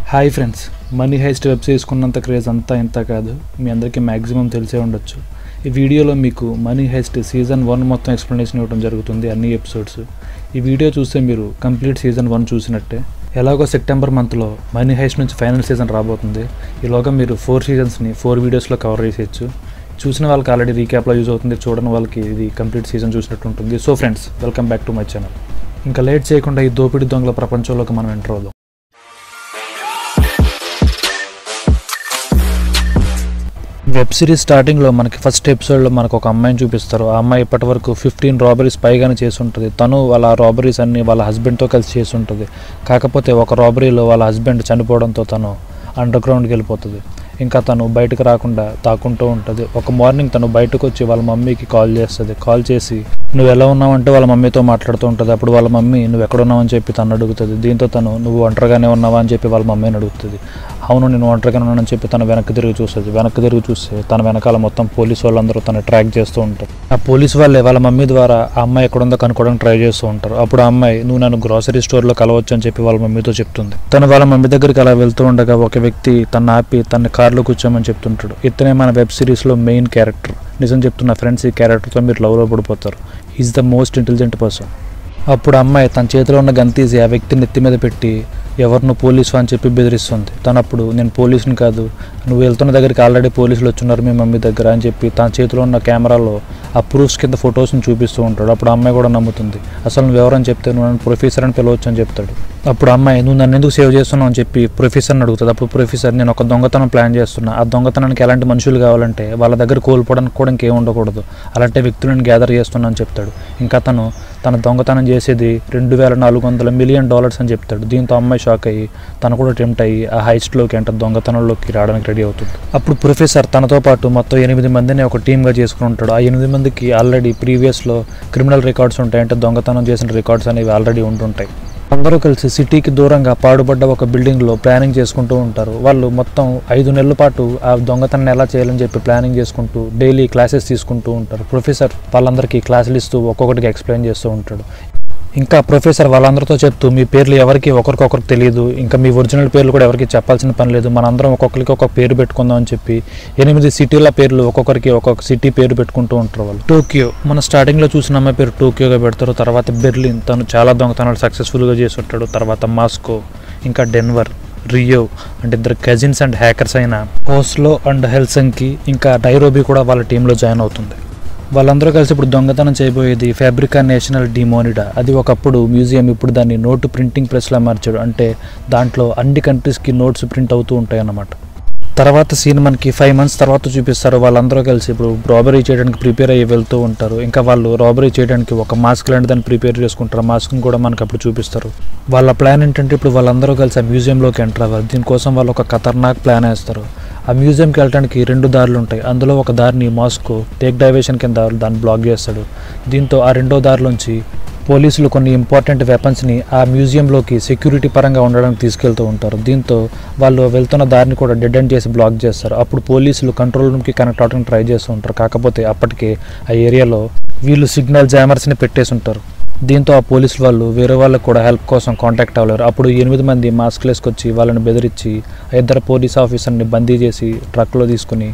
Hi friends, money heist web series కున్నంత craze అంతా ఇంత కాదు. మీ అందరికీ మ్యాక్సిమం తెలిసే ఉండొచ్చు. ఈ వీడియోలో మీకు మనీ హైస్ట్ సీజన్ 1 మొత్తం ఎక్స్ప్లెనేషన్ ఇవ్వడం జరుగుతుంది, అన్ని ఎపిసోడ్స్. ఈ వీడియో చూస్తే మీరు కంప్లీట్ సీజన్ 1 చూసినట్టే. ఎలాగో సెప్టెంబర్ మంత్లో మనీ హైస్ట్ నుంచి ఫైనల్ సీజన్ రాబోతుంది. ఈలోగా మీరు 4 సీజన్స్ని 4 వీడియోస్లో కవర్ చేసేయచ్చు. చూసిన వాళ్ళకి ఆల్రెడీ రీక్యాప్లో యూజ్ అవుతుంది, చూడని వాళ్ళకి ఇది కంప్లీట్ సీజన్ చూసినట్టు ఉంటుంది. So friends, welcome back to my channel. ఇంకా లేట్ చేయకుండా ఈ దోపిడి దొంగల ప్రపంచంలోకి మనం ఎంటర్ అవుదాం. వెబ్ సిరీస్ స్టార్టింగ్లో మనకి ఫస్ట్ ఎపిసోడ్లో మనకు ఒక అమ్మాయిని చూపిస్తారు. ఆ అమ్మాయి ఇప్పటి వరకు 15 రాబరీస్ పైగానే చేసి ఉంటుంది. తను వాళ్ళ రాబరీస్ అన్ని వాళ్ళ హస్బెండ్తో కలిసి చేసి ఉంటుంది. కాకపోతే ఒక రాబరీలో వాళ్ళ హస్బెండ్ చనిపోవడంతో తను అండర్ గ్రౌండ్కి వెళ్ళిపోతుంది. ఇంకా తను బయటకు రాకుండా తాకుంటూ ఉంటుంది. ఒక మార్నింగ్ తను బయటకు వచ్చి వాళ్ళ మమ్మీకి కాల్ చేస్తుంది. కాల్ చేసి నువ్వు ఎలా ఉన్నావంటే వాళ్ళ మమ్మీతో మాట్లాడుతూ ఉంటుంది. అప్పుడు వాళ్ళ మమ్మీ నువ్వు ఎక్కడున్నావని చెప్పి తను అడుగుతుంది. దీంతో తను నువ్వు ఒంటరిగానే ఉన్నావా అని చెప్పి వాళ్ళ మమ్మీని అడుగుతుంది. అవును, నేను ఒంటరిగానే ఉన్నానని చెప్పి తను వెనక్కి తిరిగి చూస్తుంది. వెనక్కి తిరిగి చూస్తే తన వెనకాల మొత్తం పోలీసు వాళ్ళందరూ తను ట్రాక్ చేస్తూ ఉంటారు. ఆ పోలీసు వాళ్ళే వాళ్ళ మమ్మీ ద్వారా ఆ అమ్మాయి ఎక్కడుందో కనుక్కోవడానికి ట్రై చేస్తూ ఉంటారు. అప్పుడు ఆ అమ్మాయి నువ్వు నన్ను గ్రాసరీ స్టోర్లో కలవచ్చు అని చెప్పి వాళ్ళ మమ్మీతో చెప్తుంది. తను వాళ్ళ మమ్మీ దగ్గరికి అలా వెళ్తూ ఉండగా ఒక వ్యక్తి తను ఆపి తన కార్లో కూర్చోమని చెప్తుంటాడు. ఇతనే మన వెబ్ సిరీస్లో మెయిన్ క్యారెక్టర్. నిజం చెప్తున్న ఫ్రెండ్స్, ఈ క్యారెక్టర్తో మీరు లవ్లో పడిపోతారు. Is the most intelligent person. అప్పుడు అమ్మాయి తన చేతిలో ఉన్న గన్ తీసి ఆ వ్యక్తిని నెత్తి మీద పెట్టి ఎవరిను పోలీసు అని చెప్పి బెదిరిస్తుంది. తనప్పుడు నేను పోలీసుని కాదు, నువ్వు వెళ్తున్న దగ్గరికి ఆల్రెడీ పోలీసులు వచ్చున్నారు మీ మమ్మీ దగ్గర అని చెప్పి తన చేతిలో ఉన్న కెమెరాలో ఆ ప్రూఫ్స్ కింద ఫొటోస్ని చూపిస్తూ ఉంటాడు. అప్పుడు అమ్మాయి కూడా నమ్ముతుంది. అసలు నువ్వు ఎవరని చెప్తే నువ్వు నన్ను ప్రొఫెసర్ అని పిలవచ్చు అని చెప్తాడు. అప్పుడు అమ్మాయి నువ్వు నన్ను ఎందుకు సేవ్ చేస్తున్నావు అని చెప్పి ప్రొఫెసర్ని అడుగుతుంది. అప్పుడు ప్రొఫెసర్ నేను ఒక దొంగతనం ప్లాన్ చేస్తున్నా. ఆ దొంగతనానికి ఎలాంటి మనుషులు కావాలంటే వాళ్ళ దగ్గర కోల్పోవడానికి కూడా ఇంకేం ఉండకూడదు, అలాంటి వ్యక్తులను గ్యాదర్ చేస్తున్నా అని చెప్తాడు. ఇంకా తన దొంగతనం చేసేది $2,400 మిలియన్ అని చెప్తాడు. దీంతో అమ్మాయి షాక్ అయ్యి తను కూడా టెంప్ట్ అయ్యి ఆ హైస్ట్లోకి అంటే దొంగతనంలోకి రావడానికి రెడీ అవుతుంది. అప్పుడు ప్రొఫెసర్ తనతో పాటు మొత్తం 8 మందిని ఒక టీమ్గా చేసుకుని ఉంటాడు. ఆ 8 మందికి ఆల్రెడీ ప్రీవియస్లో క్రిమినల్ రికార్డ్స్ ఉంటాయి, అంటే దొంగతనం చేసిన రికార్డ్స్ అనేవి ఆల్రెడీ ఉంటుంటాయి. అందరూ కలిసి సిటీకి దూరంగా పాడుపడ్డ ఒక బిల్డింగ్లో ప్లానింగ్ చేసుకుంటూ ఉంటారు. వాళ్ళు మొత్తం 5 నెలల పాటు ఆ దొంగతనాన్ని ఎలా చేయాలని చెప్పి ప్లానింగ్ చేసుకుంటూ డైలీ క్లాసెస్ తీసుకుంటూ ఉంటారు. ప్రొఫెసర్ వాళ్ళందరికీ క్లాసులు ఇస్తూ ఒక్కొక్కటికి ఎక్స్ప్లెయిన్ చేస్తూ ఉంటాడు. ఇంకా ప్రొఫెసర్ వాళ్ళందరితో చెప్తూ మీ పేర్లు ఎవరికి ఒకరికొకరికి తెలియదు, ఇంకా మీ ఒరిజినల్ పేర్లు కూడా ఎవరికి చెప్పాల్సిన పని లేదు, మనందరం ఒక్కొక్కరికి ఒక్కొక్క పేరు పెట్టుకుందాం అని చెప్పి 8 సిటీల పేర్లు ఒక్కొక్కరికి ఒక్కొక్క సిటీ పేరు పెట్టుకుంటూ ఉంటారు వాళ్ళు. టోక్యో, మన స్టార్టింగ్లో చూసిన అమ్మాయి పేరు టోక్యోగా పెడతారు. తర్వాత బెర్లిన్, తను చాలా దొంగతనాలు సక్సెస్ఫుల్గా చేసి ఉంటాడు. తర్వాత మాస్కో, ఇంకా డెన్వర్, రియో అంటే ఇద్దరు కజిన్స్ అండ్ హ్యాకర్స్ అయిన ఓస్లో అండ్ హెల్సింకి, ఇంకా నైరోబీ కూడా వాళ్ళ టీంలో జాయిన్ అవుతుంది. వాళ్ళందరూ కలిసి ఇప్పుడు దొంగతనం చేయబోయేది ఫ్యాబ్రికా నేషనల్ డి మోనిడా. అది ఒకప్పుడు మ్యూజియం, ఇప్పుడు దాన్ని నోటు ప్రింటింగ్ ప్రెస్లా మార్చాడు. అంటే దాంట్లో అన్ని కంట్రీస్కి నోట్స్ ప్రింట్ అవుతూ ఉంటాయి అన్నమాట. తర్వాత సీన్ మనకి 5 మంత్స్ తర్వాత చూపిస్తారు. వాళ్ళందరూ కలిసి ఇప్పుడు రాబరీ చేయడానికి ప్రిపేర్ అయ్యి వెళ్తూ ఉంటారు. ఇంకా వాళ్ళు రాబరీ చేయడానికి ఒక మాస్క్ లాంటి దాన్ని ప్రిపేర్ చేసుకుంటారు. ఆ మాస్క్ని కూడా మనకి అప్పుడు చూపిస్తారు. వాళ్ళ ప్లాన్ ఏంటంటే ఇప్పుడు వాళ్ళందరూ కలిసి ఆ మ్యూజియంలోకి ఎంటర్ అవ్వాలి. దీనికోసం వాళ్ళు ఒక ఖతర్నాక్ ప్లాన్ వేస్తారు. ఆ మ్యూజియంకి వెళ్ళడానికి 2 దారులు ఉంటాయి. అందులో ఒక దారిని మాస్కో టేక్ డైవేషన్ కింద దాన్ని బ్లాక్ చేస్తాడు. దీంతో ఆ 2వ దారిలోంచి పోలీసులు కొన్ని ఇంపార్టెంట్ వెపన్స్ని ఆ మ్యూజియంలోకి సెక్యూరిటీ పరంగా ఉండడానికి తీసుకెళ్తూ ఉంటారు. దీంతో వాళ్ళు వెళ్తున్న దారిని కూడా డెడ్ ఎండ్ చేసి బ్లాక్ చేస్తారు. అప్పుడు పోలీసులు కంట్రోల్ రూమ్కి కనెక్ట్ అవడానికి ట్రై చేస్తూ ఉంటారు. కాకపోతే అప్పటికే ఆ ఏరియాలో వీళ్ళు సిగ్నల్ జామర్స్ని పెట్టేసి ఉంటారు. దీంతో ఆ పోలీసులు వాళ్ళు వేరే వాళ్ళకు కూడా హెల్ప్ కోసం కాంటాక్ట్ అవ్వలేరు. అప్పుడు 8 మంది మాస్క్లు వేసుకొచ్చి వాళ్ళని బెదిరించి 2 పోలీస్ ఆఫీసర్ని బందీ చేసి ట్రక్లో తీసుకుని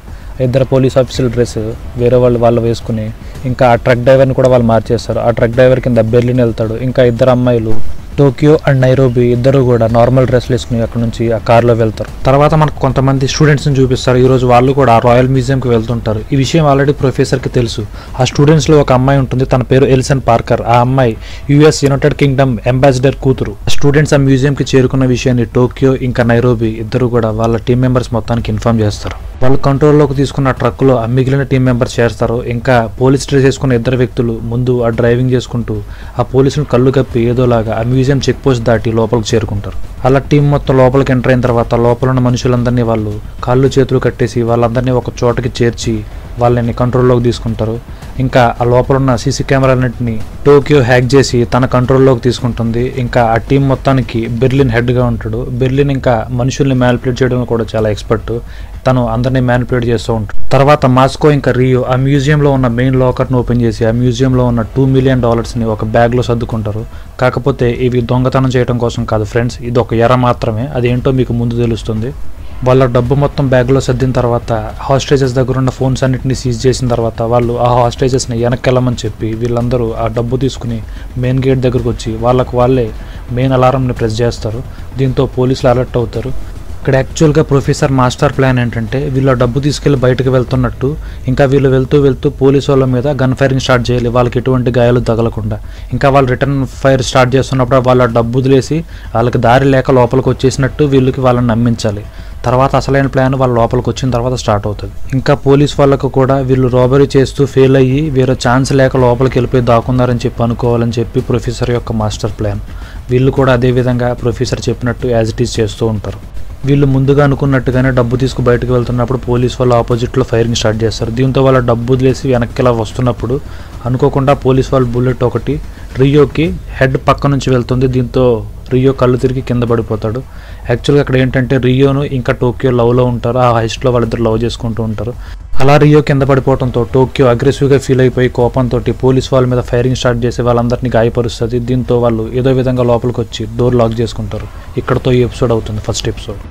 2 పోలీస్ ఆఫీసర్ డ్రెస్ వేరే వాళ్ళు వేసుకుని ఇంకా ఆ ట్రక్ డ్రైవర్ని కూడా వాళ్ళు మార్చేస్తారు. ఆ ట్రక్ డ్రైవర్ కింద బెర్లిన్ వెళ్తాడు. ఇంకా 2 అమ్మాయిలు టోక్యో అండ్ నైరోబీ ఇద్దరు కూడా నార్మల్ డ్రెస్లు వేసుకుని అక్కడ నుంచి ఆ కార్లో వెళ్తారు. తర్వాత మనకు కొంతమంది స్టూడెంట్స్ని చూపిస్తారు. ఈరోజు వాళ్ళు కూడా రాయల్ మ్యూజియంకి వెళ్తుంటారు. ఈ విషయం ఆల్రెడీ ప్రొఫెసర్కి తెలుసు. ఆ స్టూడెంట్స్లో ఒక అమ్మాయి ఉంటుంది, తన పేరు ఎలిసన్ పార్కర్. ఆ అమ్మాయి US యునైటెడ్ కింగ్డమ్ అంబాసిడర్ కూతురు. స్టూడెంట్స్ ఆ మ్యూజియంకి చేరుకున్న విషయాన్ని టోక్యో ఇంకా నైరోబీ ఇద్దరు కూడా వాళ్ళ టీం మెంబర్స్ మొత్తానికి ఇన్ఫార్మ్ చేస్తారు. వాళ్ళు కంట్రోల్లోకి తీసుకున్న ట్రక్కులో ఆ మిగిలిన టీం మెంబర్స్ చేస్తారు. ఇంకా పోలీస్ డ్రెస్ చేసుకున్న 2 వ్యక్తులు ముందు ఆ డ్రైవింగ్ చేసుకుంటూ ఆ పోలీసులను కళ్ళు కప్పి ఏదోలాగా ఆ మ్యూజియం చెక్ పోస్ట్ దాటి లోపలికి చేరుకుంటారు. అలా టీం మొత్తం లోపలికి ఎంటర్ అయిన తర్వాత లోపల ఉన్న మనుషులందరినీ వాళ్ళు కాళ్ళు చేతులు కట్టేసి వాళ్ళందరినీ ఒక చోటకి చేర్చి వాళ్ళని కంట్రోల్లోకి తీసుకుంటారు. ఇంకా ఆ లోపల ఉన్న సీసీ కెమెరాలన్నింటినీ టోక్యో హ్యాక్ చేసి తన కంట్రోల్లోకి తీసుకుంటుంది. ఇంకా ఆ టీం మొత్తానికి బెర్లిన్ హెడ్గా ఉంటాడు. బెర్లిన్ ఇంకా మనుషుల్ని మ్యానిపులేట్ చేయడంలో కూడా చాలా ఎక్స్పర్ట్. తను అందరినీ మ్యానిపులేట్ చేస్తూ ఉంటాడు. తర్వాత మాస్కో ఇంకా రియో ఆ మ్యూజియంలో ఉన్న మెయిన్ లాకర్ను ఓపెన్ చేసి ఆ మ్యూజియంలో ఉన్న $2 మిలియన్ ఒక బ్యాగ్లో సర్దుకుంటారు. కాకపోతే ఇవి దొంగతనం చేయడం కోసం కాదు ఫ్రెండ్స్, ఇది ఒక ఎర మాత్రమే. అదేంటో మీకు ముందు తెలుస్తుంది. వాళ్ళ డబ్బు మొత్తం బ్యాగ్లో సర్దిన తర్వాత హాస్టేజెస్ దగ్గర ఉన్న ఫోన్స్ అన్నింటినీ సీజ్ చేసిన తర్వాత వాళ్ళు ఆ హాస్టేజెస్ని వెనక్కెళ్ళమని చెప్పి వీళ్ళందరూ ఆ డబ్బు తీసుకుని మెయిన్ గేట్ దగ్గరకు వచ్చి వాళ్ళే మెయిన్ అలారంని ప్రెస్ చేస్తారు. దీంతో పోలీసులు అలర్ట్ అవుతారు. ఇక్కడ యాక్చువల్గా ప్రొఫెసర్ మాస్టర్ ప్లాన్ ఏంటంటే వీళ్ళ డబ్బు తీసుకెళ్లి బయటకు వెళ్తున్నట్టు ఇంకా వీళ్ళు వెళ్తూ పోలీసు వాళ్ళ మీద గన్ ఫైరింగ్ స్టార్ట్ చేయాలి, వాళ్ళకి ఎటువంటి గాయాలు తగలకుండా. ఇంకా వాళ్ళు రిటర్న్ ఫైర్ స్టార్ట్ చేస్తున్నప్పుడు వాళ్ళ డబ్బు వదిలేసి వాళ్ళకి దారి లేక లోపలికి వచ్చేసినట్టు వీళ్ళకి వాళ్ళని నమ్మించాలి. తర్వాత అసలైన ప్లాన్ వాళ్ళ లోపలికి వచ్చిన తర్వాత స్టార్ట్ అవుతుంది. ఇంకా పోలీస్ వాళ్ళకు కూడా వీళ్ళు రాబరీ చేస్తూ ఫెయిల్ అయ్యి వేరే ఛాన్స్ లేక లోపలికి వెళ్ళిపోయి దాక్కున్నారని చెప్పి అనుకోవాలని చెప్పి ప్రొఫెసర్ యొక్క మాస్టర్ ప్లాన్. వీళ్ళు కూడా అదేవిధంగా ప్రొఫెసర్ చెప్పినట్టు యాజ్ ఇట్ ఈజ్ చేస్తూ ఉంటారు. వీళ్ళు ముందుగా అనుకున్నట్టుగానే డబ్బు తీసుకు బయటకు వెళ్తున్నప్పుడు పోలీస్ వాళ్ళు ఆపోజిట్లో ఫైరింగ్ స్టార్ట్ చేస్తారు. దీంతో వాళ్ళ డబ్బు వదిలేసి వెనక్కిలా వస్తున్నప్పుడు అనుకోకుండా పోలీస్ వాళ్ళ బుల్లెట్ ఒకటి రియోకి హెడ్ పక్క నుంచి వెళ్తుంది. దీంతో రియో కళ్ళు తిరిగి కింద పడిపోతాడు. యాక్చువల్గా అక్కడ ఏంటంటే రియోను ఇంకా టోక్యో లవ్లో ఉంటారు. ఆ హైస్ట్లో వాళ్ళిద్దరు లవ్ చేసుకుంటూ ఉంటారు. అలా రియో కింద పడిపోవడంతో టోక్యో అగ్రెసివ్గా ఫీల్ అయిపోయి కోపంతో పోలీస్ వాళ్ళ మీద ఫైరింగ్ స్టార్ట్ చేసి వాళ్ళందరినీ గాయపరుస్తుంది. దీంతో వాళ్ళు ఏదో విధంగా లోపలికి వచ్చి డోర్ లాక్ చేసుకుంటారు. ఇక్కడతో ఈ ఎపిసోడ్ అవుతుంది, ఫస్ట్ ఎపిసోడ్.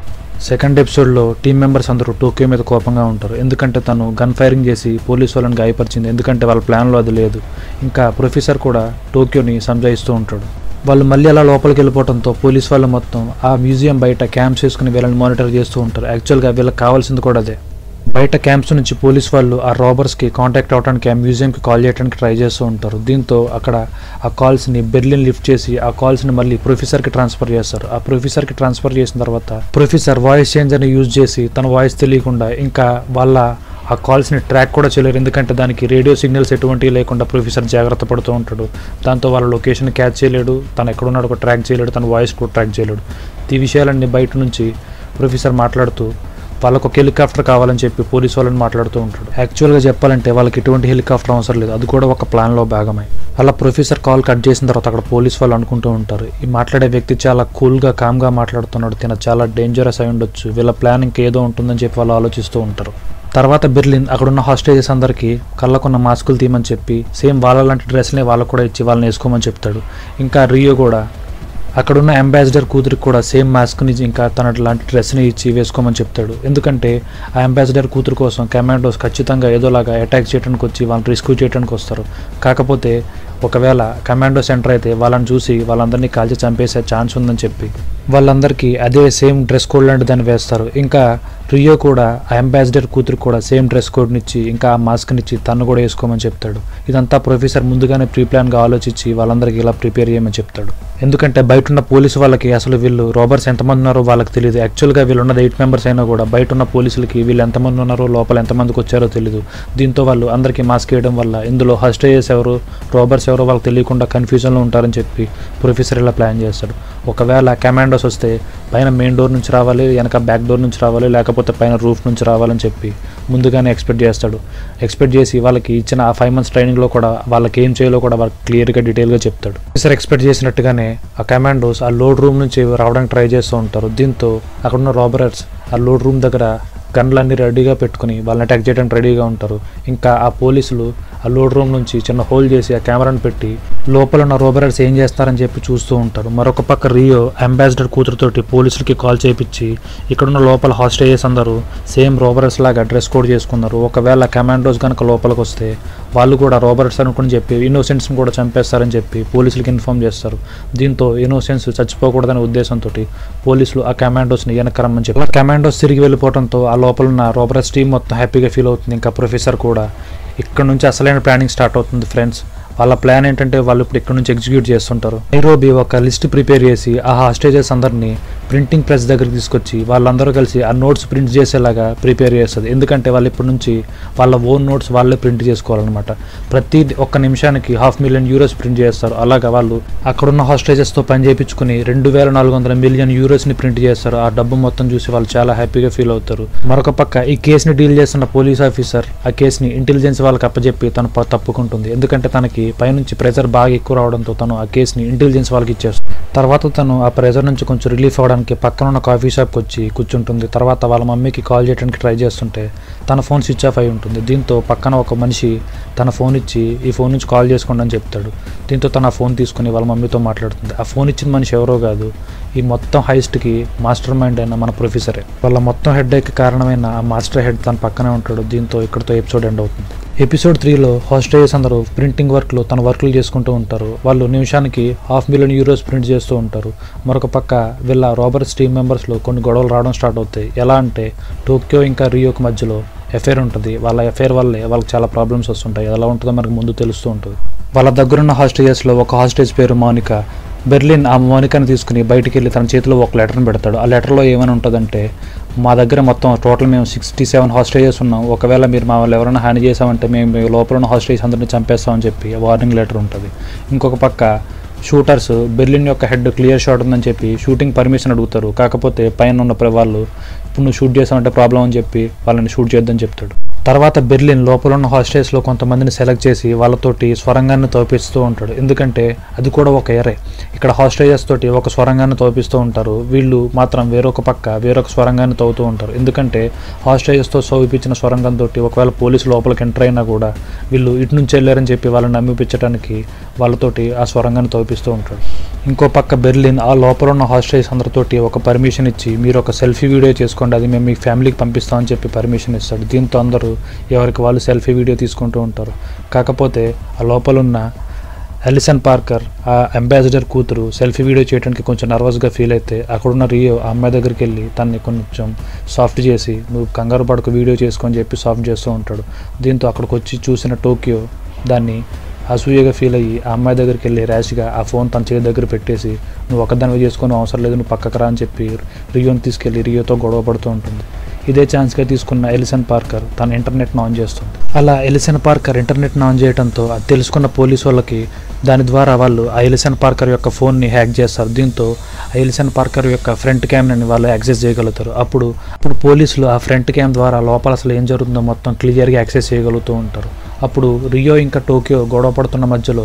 సెకండ్ ఎపిసోడ్లో టీం మెంబర్స్ అందరూ టోక్యో మీద కోపంగా ఉంటారు. ఎందుకంటే తను గన్ ఫైరింగ్ చేసి పోలీసు వాళ్ళని గాయపరిచింది. ఎందుకంటే వాళ్ళ ప్లాన్లో అది లేదు. ఇంకా ప్రొఫెసర్ కూడా టోక్యోని సంజాయిస్తూ ఉంటాడు. వాళ్ళు మళ్ళీ అలా లోపలికి వెళ్ళిపోవడంతో పోలీస్ వాళ్ళు మొత్తం ఆ మ్యూజియం బయట క్యాంప్స్ వేసుకుని వీళ్ళని మానిటర్ చేస్తూ ఉంటారు. యాక్చువల్గా వీళ్ళకి కావాల్సింది కూడా అదే. బయట క్యాంప్స్ నుంచి పోలీస్ వాళ్ళు ఆ రాబర్స్కి కాంటాక్ట్ అవడానికి ఆ మ్యూజియంకి కాల్ చేయడానికి ట్రై చేస్తూ ఉంటారు. దీంతో అక్కడ ఆ కాల్స్ని బెర్లిన్ లిఫ్ట్ చేసి ఆ కాల్స్ని మళ్ళీ ప్రొఫెసర్కి ట్రాన్స్ఫర్ చేస్తారు. ఆ ప్రొఫెసర్కి ట్రాన్స్ఫర్ చేసిన తర్వాత ప్రొఫెసర్ వాయిస్ చేంజర్ని యూజ్ చేసి తన వాయిస్ తెలియకుండా ఇంకా వాళ్ళ ఆ కాల్స్ని ట్రాక్ కూడా చేయలేరు. ఎందుకంటే దానికి రేడియో సిగ్నల్స్ ఎటువంటివి లేకుండా ప్రొఫెసర్ జాగ్రత్త పడుతూ ఉంటాడు. దాంతో వాళ్ళ లొకేషన్ క్యాచ్ చేయలేడు, తను ఎక్కడున్నాడో కూడా ట్రాక్ చేయలేడు, తన వాయిస్ కూడా ట్రాక్ చేయలేడు. ఈ విషయాలన్నీ బయట నుంచి ప్రొఫెసర్ మాట్లాడుతూ వాళ్ళకు ఒక హెలికాప్టర్ కావాలని చెప్పి పోలీసు వాళ్ళని మాట్లాడుతూ ఉంటాడు. యాక్చువల్గా చెప్పాలంటే వాళ్ళకి ఎటువంటి హెలికాప్టర్ అవసరం లేదు, అది కూడా ఒక ప్లాన్లో భాగమే. అలా ప్రొఫెసర్ కాల్ కట్ చేసిన తర్వాత అక్కడ పోలీసు వాళ్ళు అనుకుంటూ ఉంటారు, ఈ మాట్లాడే వ్యక్తి చాలా కూల్గా కామ్గా మాట్లాడుతున్నాడు, తిన చాలా డేంజరస్ అయి ఉండొచ్చు, వీళ్ళ ప్లాన్ ఇంకేదో ఉంటుందని చెప్పి వాళ్ళు ఆలోచిస్తూ ఉంటారు. తర్వాత బెర్లిన్ అక్కడున్న హాస్టేజెస్ అందరికీ కళ్ళకున్న మాస్కులు తీయమని చెప్పి సేమ్ వాళ్ళ లాంటి డ్రెస్ని వాళ్ళకు కూడా ఇచ్చి వాళ్ళని వేసుకోమని చెప్తాడు. ఇంకా రియో కూడా అక్కడున్న అంబాసిడర్ కూతురికి కూడా సేమ్ మాస్క్ని ఇంకా తన లాంటి డ్రెస్ని ఇచ్చి వేసుకోమని చెప్తాడు. ఎందుకంటే ఆ అంబాసిడర్ కూతురు కోసం కమాండోస్ ఖచ్చితంగా ఏదోలాగా అటాక్ చేయడానికి వచ్చి వాళ్ళని రెస్క్యూ చేయడానికి వస్తారు. కాకపోతే ఒకవేళ కమాండో సెంటర్ అయితే వాళ్ళని చూసి వాళ్ళందరినీ కాల్చి చంపేసే ఛాన్స్ ఉందని చెప్పి వాళ్ళందరికీ అదే సేమ్ డ్రెస్ కోడ్ లాంటి దాన్ని వేస్తారు. ఇంకా రియో కూడా ఆ అంబాసిడర్ కూతురు కూడా సేమ్ డ్రెస్ కోడ్నిచ్చి ఇంకా ఆ మాస్క్నిచ్చి తను కూడా వేసుకోమని చెప్తాడు. ఇదంతా ప్రొఫెసర్ ముందుగానే ప్రీప్లాన్గా ఆలోచించి వాళ్ళందరికీ ఇలా ప్రిపేర్ చేయమని చెప్తాడు. ఎందుకంటే బయట ఉన్న పోలీసు వాళ్ళకి అసలు వీళ్ళు రాబర్స్ ఎంతమంది ఉన్నారో వాళ్ళకి తెలియదు. యాక్చువల్గా వీళ్ళు ఉన్నది 8 మెంబర్స్ అయినా కూడా బయట ఉన్న పోలీసులకి వీళ్ళు ఎంతమంది ఉన్నారో లోపల ఎంతమందికి వచ్చారో తెలియదు. దీంతో వాళ్ళు అందరికీ మాస్క్ వేయడం వల్ల ఇందులో హాస్టేజెస్ ఎవరు రాబర్స్ ఎవరో వాళ్ళకి తెలియకుండా కన్ఫ్యూజన్లో ఉంటారని చెప్పి ప్రొఫెసర్ ఇలా ప్లాన్ చేస్తాడు. ఒకవేళ కమాండోస్ వస్తే పైన మెయిన్ డోర్ నుంచి రావాలి, వెనక బ్యాక్ డోర్ నుంచి రావాలి, లేకపోతే పైన రూఫ్ నుంచి రావాలని చెప్పి ముందుగానే ఎక్స్పెక్ట్ చేస్తాడు. ఎక్స్పెక్ట్ చేసి వాళ్ళకి ఇచ్చిన ఆ 5 months ట్రైనింగ్లో కూడా వాళ్ళకి ఏం చేయాలో కూడా వాళ్ళకి క్లియర్గా డీటెయిల్గా చెప్తాడు. ప్రొఫెసర్ ఎక్స్పెక్ట్ చేసినట్టుగానే ఆ కమాండోస్ ఆ లోడ్ రూమ్ నుంచి రావడానికి ట్రై చేస్తూ ఉంటారు. దీంతో అక్కడున్న రాబర్స్ ఆ లోడ్ రూమ్ దగ్గర గన్లన్నీ రెడీగా పెట్టుకుని వాళ్ళని అటాక్ చేయడానికి రెడీగా ఉంటారు. ఇంకా ఆ పోలీసులు ఆ లోడ్ రూమ్ నుంచి చిన్న హోల్ చేసి ఆ కెమెరాను పెట్టి లోపల ఉన్న రోబరర్స్ ఏం చేస్తారని చెప్పి చూస్తూ ఉంటారు. మరొక పక్క రియో అంబాసిడర్ కూతురుతోటి పోలీసులకి కాల్ చేయించి ఇక్కడున్న లోపల హాస్టేజెస్ అందరూ సేమ్ రోబరర్స్ లాగా డ్రెస్ కోడ్ చేసుకున్నారు. ఒకవేళ కమాండోస్ కనుక లోపలికి వస్తే వాళ్ళు కూడా రోబరర్స్ అనుకుని చెప్పి ఇన్నోసెంట్స్ని కూడా చంపేస్తారని చెప్పి పోలీసులకి ఇన్ఫార్మ్ చేస్తారు. దీంతో ఇన్నోసెన్స్ చచ్చిపోకూడదనే ఉద్దేశంతో పోలీసులు ఆ కమాండోస్ని వెనక్కి రమ్మని చెప్పి కమాండోస్ తిరిగి వెళ్ళిపోవడంతో ఆ లోపల ఉన్న రోబరర్స్ టీం మొత్తం హ్యాపీగా ఫీల్ అవుతుంది. ఇంకా ప్రొఫెసర్ కూడా ఇక్కడ నుంచి అసలైన ప్లానింగ్ స్టార్ట్ అవుతుంది ఫ్రెండ్స్. వాళ్ళ ప్లాన్ ఏంటంటే వాళ్ళు ఇప్పుడు ఇక్కడ నుంచి ఎగ్జిక్యూట్ చేస్తుంటారు. నైరోబి ఒక లిస్ట్ ప్రిపేర్ చేసి ఆ హాస్టేజెస్ అందరినీ ప్రింటింగ్ ప్రెస్ దగ్గరికి తీసుకొచ్చి వాళ్ళందరూ కలిసి ఆ నోట్స్ ప్రింట్ చేసేలాగా ప్రిపేర్ చేస్తుంది. ఎందుకంటే వాళ్ళు ఇప్పటి నుంచి వాళ్ళ ఓన్ నోట్స్ వాళ్ళే ప్రింట్ చేసుకోవాలన్నమాట. ప్రతి ఒక్క నిమిషానికి €500,000 ప్రింట్ చేస్తారు. అలాగా వాళ్ళు అక్కడున్న హాస్టేజెస్తో పని చేయించుకుని 2,400 మిలియన్ యూరోస్ని ప్రింట్ చేస్తారు. ఆ డబ్బు మొత్తం చూసి వాళ్ళు చాలా హ్యాపీగా ఫీల్ అవుతారు. మరొక పక్క ఈ కేసుని డీల్ చేస్తున్న పోలీస్ ఆఫీసర్ ఆ కేసుని ఇంటెలిజెన్స్ వాళ్ళకి అప్పచెప్పి తను తప్పుకుంటుంది. ఎందుకంటే తనకి పైనుంచి ప్రెజర్ బాగా ఎక్కువ రావడంతో తను ఆ కేసుని ఇంటెలిజెన్స్ వాళ్ళకి ఇచ్చేస్తుంది. తర్వాత తను ఆ ప్రెజర్ నుంచి కొంచెం రిలీఫ్ అవ్వడానికి పక్కన ఉన్న కాఫీ షాప్కి వచ్చి కూర్చుంటుంది. తర్వాత వాళ్ళ మమ్మీకి కాల్ చేయడానికి ట్రై చేస్తుంటే తన ఫోన్ స్విచ్ ఆఫ్ అయి ఉంటుంది. దీంతో పక్కన ఒక మనిషి తన ఫోన్ ఇచ్చి ఈ ఫోన్ నుంచి కాల్ చేసుకోండి అని చెప్తాడు. దీంతో తన ఫోన్ తీసుకుని వాళ్ళ మమ్మీతో మాట్లాడుతుంది. ఆ ఫోన్ ఇచ్చిన మనిషి ఎవరో కాదు, ఈ మొత్తం హైస్ట్కి మాస్టర్ మైండ్ అయిన మన ప్రొఫెసరే. వాళ్ళ మొత్తం హెడ్ ఎక్కి కారణమైన ఆ మాస్టర్ హెడ్ తన పక్కనే ఉంటాడు. దీంతో ఇక్కడతో ఎపిసోడ్ ఎండ్ అవుతుంది. ఎపిసోడ్ 3లో హాస్టేజెస్ అందరూ ప్రింటింగ్ వర్క్లో తన వర్క్లు చేసుకుంటూ ఉంటారు. వాళ్ళు నిమిషానికి €500,000 ప్రింట్ చేస్తూ ఉంటారు. మరొక పక్క వీళ్ళ రాబర్స్ టీమ్ మెంబర్స్లో కొన్ని గొడవలు రావడం స్టార్ట్ అవుతాయి. ఎలా అంటే టోక్యో ఇంకా రియోకి మధ్యలో ఎఫైర్ ఉంటుంది. వాళ్ళ ఎఫైర్ వల్లే వాళ్ళకి చాలా ప్రాబ్లమ్స్ వస్తుంటాయి. ఎలా ఉంటుందో మనకు ముందు తెలుస్తూ ఉంటుంది. వాళ్ళ దగ్గరున్న హాస్టేజెస్లో ఒక హాస్టేజ్ పేరు మోనికా. బెర్లిన్ ఆ మోనికాని తీసుకుని బయటికి వెళ్ళి తన చేతిలో ఒక లెటర్ని పెడతాడు. ఆ లెటర్లో ఏమని ఉంటుందంటే, మా దగ్గర మొత్తం టోటల్ మేము 67 హాస్టేజెస్ ఉన్నాం. ఒకవేళ మీరు మా వాళ్ళు ఎవరైనా హాని చేసామంటే మేము లోపల ఉన్న హాస్టేజెస్ అందరినీ చంపేస్తామని చెప్పి వార్నింగ్ లెటర్ ఉంటుంది. ఇంకొక పక్క షూటర్స్ బెర్లిన్ యొక్క హెడ్ క్లియర్ షాట్ ఉందని చెప్పి షూటింగ్ పర్మిషన్ అడుగుతారు. కాకపోతే పైన ఉన్న వాళ్ళు ఇప్పుడు నువ్వు షూట్ చేసావంటే ప్రాబ్లం అని చెప్పి వాళ్ళని షూట్ చేద్దని చెప్తాడు. తర్వాత బెర్లిన్ లోపల ఉన్న హాస్టేజ్లో కొంతమందిని సెలెక్ట్ చేసి వాళ్ళతోటి స్వరంగాన్ని తోపిస్తూ ఉంటాడు. ఎందుకంటే అది కూడా ఒక ఎరే. ఇక్కడ హాస్టేజెస్ తోటి ఒక స్వరంగాన్ని తోపిస్తూ ఉంటారు, వీళ్ళు మాత్రం వేరొక స్వరంగాన్ని తవ్వుతూ ఉంటారు. ఎందుకంటే హాస్టేజెస్తో సోవిపించిన స్వరంగంతో ఒకవేళ పోలీసు లోపలికి ఎంటర్ అయినా కూడా వీళ్ళు ఇటు నుంచి వెళ్ళారని చెప్పి వాళ్ళని నమ్మిపించడానికి వాళ్ళతోటి ఆ స్వరంగాన్ని తోపిస్తూ ఉంటాడు. ఇంకో పక్క బెర్లిన్ ఆ లోపల ఉన్న హాస్టేజెస్ అందరితోటి ఒక పర్మిషన్ ఇచ్చి మీరు ఒక సెల్ఫీ వీడియో చేసుకోండి, అది మేము మీ ఫ్యామిలీకి పంపిస్తామని చెప్పి పర్మిషన్ ఇస్తాడు. దీంతో అందరూ ఎవరికి వాళ్ళు సెల్ఫీ వీడియో తీసుకుంటూ ఉంటారు. కాకపోతే ఆ లోపలున్న ఎలిసన్ పార్కర్ ఆ అంబాసిడర్ కూతురు సెల్ఫీ వీడియో చేయడానికి కొంచెం నర్వస్గా ఫీల్ అయితే అక్కడున్న రియో ఆ అమ్మాయి దగ్గరికి వెళ్ళి తనని కొంచెం సాఫ్ట్ చేసి నువ్వు కంగారు పడకు వీడియో చేసుకొని చెప్పి సాఫ్ట్ చేస్తూ ఉంటాడు. దీంతో అక్కడికి వచ్చి చూసిన టోక్యో దాన్ని అసూయగా ఫీల్ అయ్యి ఆ అమ్మాయి దగ్గరికి వెళ్ళి ర్యాష్గా ఆ ఫోన్ తన చేతి దగ్గర పెట్టేసి నువ్వు ఒక్కదానివి చేసుకొని అవసరం లేదు, నువ్వు పక్కకు రా అని చెప్పి రియోని తీసుకెళ్ళి రియోతో గొడవ పడుతూ ఉంటుంది. ఇదే ఛాన్స్గా తీసుకున్న ఎలిసన్ పార్కర్ తన ఇంటర్నెట్ను ఆన్ చేస్తుంది. అలా ఎలిసన్ పార్కర్ ఇంటర్నెట్ను ఆన్ చేయడంతో అది తెలుసుకున్న పోలీసు వాళ్ళకి దాని ద్వారా వాళ్ళు ఆ ఎలిసన్ పార్కర్ యొక్క ఫోన్ని హ్యాక్ చేస్తారు. దీంతో ఆ ఎలిసన్ పార్కర్ యొక్క ఫ్రంట్ క్యామ్ని వాళ్ళు యాక్సెస్ చేయగలుగుతారు. అప్పుడు పోలీసులు ఆ ఫ్రంట్ క్యామ్ ద్వారా లోపల అసలు ఏం జరుగుతుందో మొత్తం క్లియర్గా యాక్సెస్ చేయగలుగుతూ ఉంటారు. అప్పుడు రియో ఇంకా టోక్యో గొడవ పడుతున్న మధ్యలో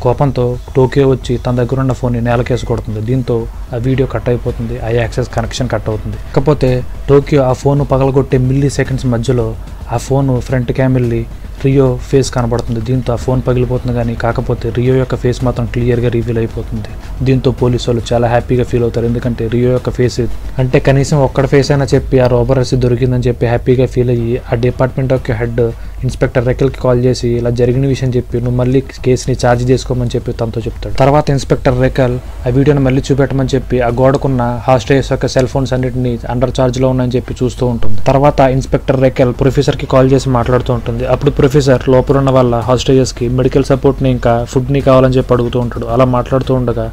కోపంతో టోక్యో వచ్చి తన దగ్గర ఉన్న ఫోన్ని నేలకేసి కొడుతుంది. దీంతో ఆ వీడియో కట్ అయిపోతుంది, ఆ యాక్సెస్ కనెక్షన్ కట్ అవుతుంది. కాకపోతే టోక్యో ఆ ఫోన్ పగలగొట్టే మిల్లీ సెకండ్స్ మధ్యలో ఆ ఫోను ఫ్రంట్ క్యామ్ వెళ్ళి రియో ఫేస్ కనబడుతుంది. దీంతో ఆ ఫోన్ పగిలిపోతుంది, కానీ కాకపోతే రియో యొక్క ఫేస్ మాత్రం క్లియర్గా రివీల్ అయిపోతుంది. దీంతో పోలీసు వాళ్ళు చాలా హ్యాపీగా ఫీల్ అవుతారు. ఎందుకంటే రియో యొక్క ఫేస్ అంటే కనీసం ఒక్కడ ఫేస్ అయినా చెప్పి ఆ రాబర్స్ దొరికిందని చెప్పి హ్యాపీగా ఫీల్ అయ్యి ఆ డిపార్ట్మెంట్ యొక్క హెడ్ ఇన్స్పెక్టర్ రెకెల్కి కాల్ చేసి ఇలా జరిగిన విషయం చెప్పి నువ్వు మళ్ళీ కేసుని ఛార్జ్ చేసుకోమని చెప్పి తనతో చెప్తాడు. తర్వాత ఇన్స్పెక్టర్ రెకెల్ ఆ వీడియోని మళ్ళీ చూపెట్టమని చెప్పి ఆ గోడకున్న హాస్టేజెస్ యొక్క సెల్ ఫోన్స్ అన్నింటినీ అండర్ ఛార్జ్లో ఉన్నాయని చెప్పి చూస్తూ ఉంటుంది. తర్వాత ఇన్స్పెక్టర్ రెకెల్ ప్రొఫెసర్కి కాల్ చేసి మాట్లాడుతూ ఉంటుంది. అప్పుడు ప్రొఫెసర్ లోపల ఉన్న వాళ్ళ హాస్టేజెస్కి మెడికల్ సపోర్ట్ని ఇంకా ఫుడ్ని కావాలని చెప్పి అడుగుతూ ఉంటాడు. అలా మాట్లాడుతూ ఉండగా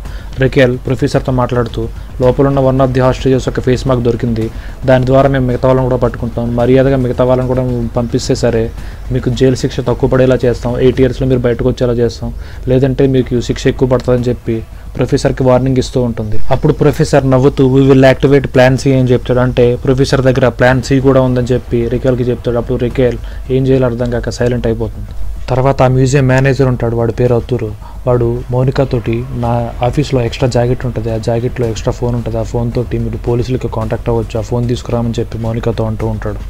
రెకెల్ ప్రొఫెసర్తో మాట్లాడుతూ లోపల ఉన్న వన్ ఆఫ్ ది హాస్టేజెస్ యొక్క ఫేస్ మాకు దొరికింది, దాని ద్వారా మేము మిగతా వాళ్ళని కూడా పట్టుకుంటాం, మర్యాదగా మిగతా వాళ్ళని కూడా పంపిస్తే సరే మీకు జైలు శిక్ష తక్కువ పడేలా చేస్తాం, 8 yearsలో మీరు బయటకు వచ్చేలా చేస్తాం, లేదంటే మీకు శిక్ష ఎక్కువ పడుతుందని చెప్పి ప్రొఫెసర్కి వార్నింగ్ ఇస్తూ ఉంటుంది. అప్పుడు ప్రొఫెసర్ నవ్వుతూ we will activate plan C అని చెప్తాడు. అంటే ప్రొఫెసర్ దగ్గర ప్లాన్ సి కూడా ఉందని చెప్పి రికెల్కి చెప్తాడు. అప్పుడు రికెల్ ఏం చేయాలో అర్థం కాక సైలెంట్ అయిపోతుంది. తర్వాత ఆ మ్యూజియం మేనేజర్ ఉంటాడు, వాడి పేరు అతురు. వాడు మౌనికా తోటి నా ఆఫీస్లో ఎక్స్ట్రా జాకెట్ ఉంటుంది, ఆ జాకెట్లో ఎక్స్ట్రా ఫోన్ ఉంటుంది, ఆ ఫోన్ తోటి మీరు పోలీసులకి కాంటాక్ట్ అవ్వచ్చు, ఆ ఫోన్ తీసుకురామని చెప్పి మౌనికాతో అంటూ ఉంటాడు.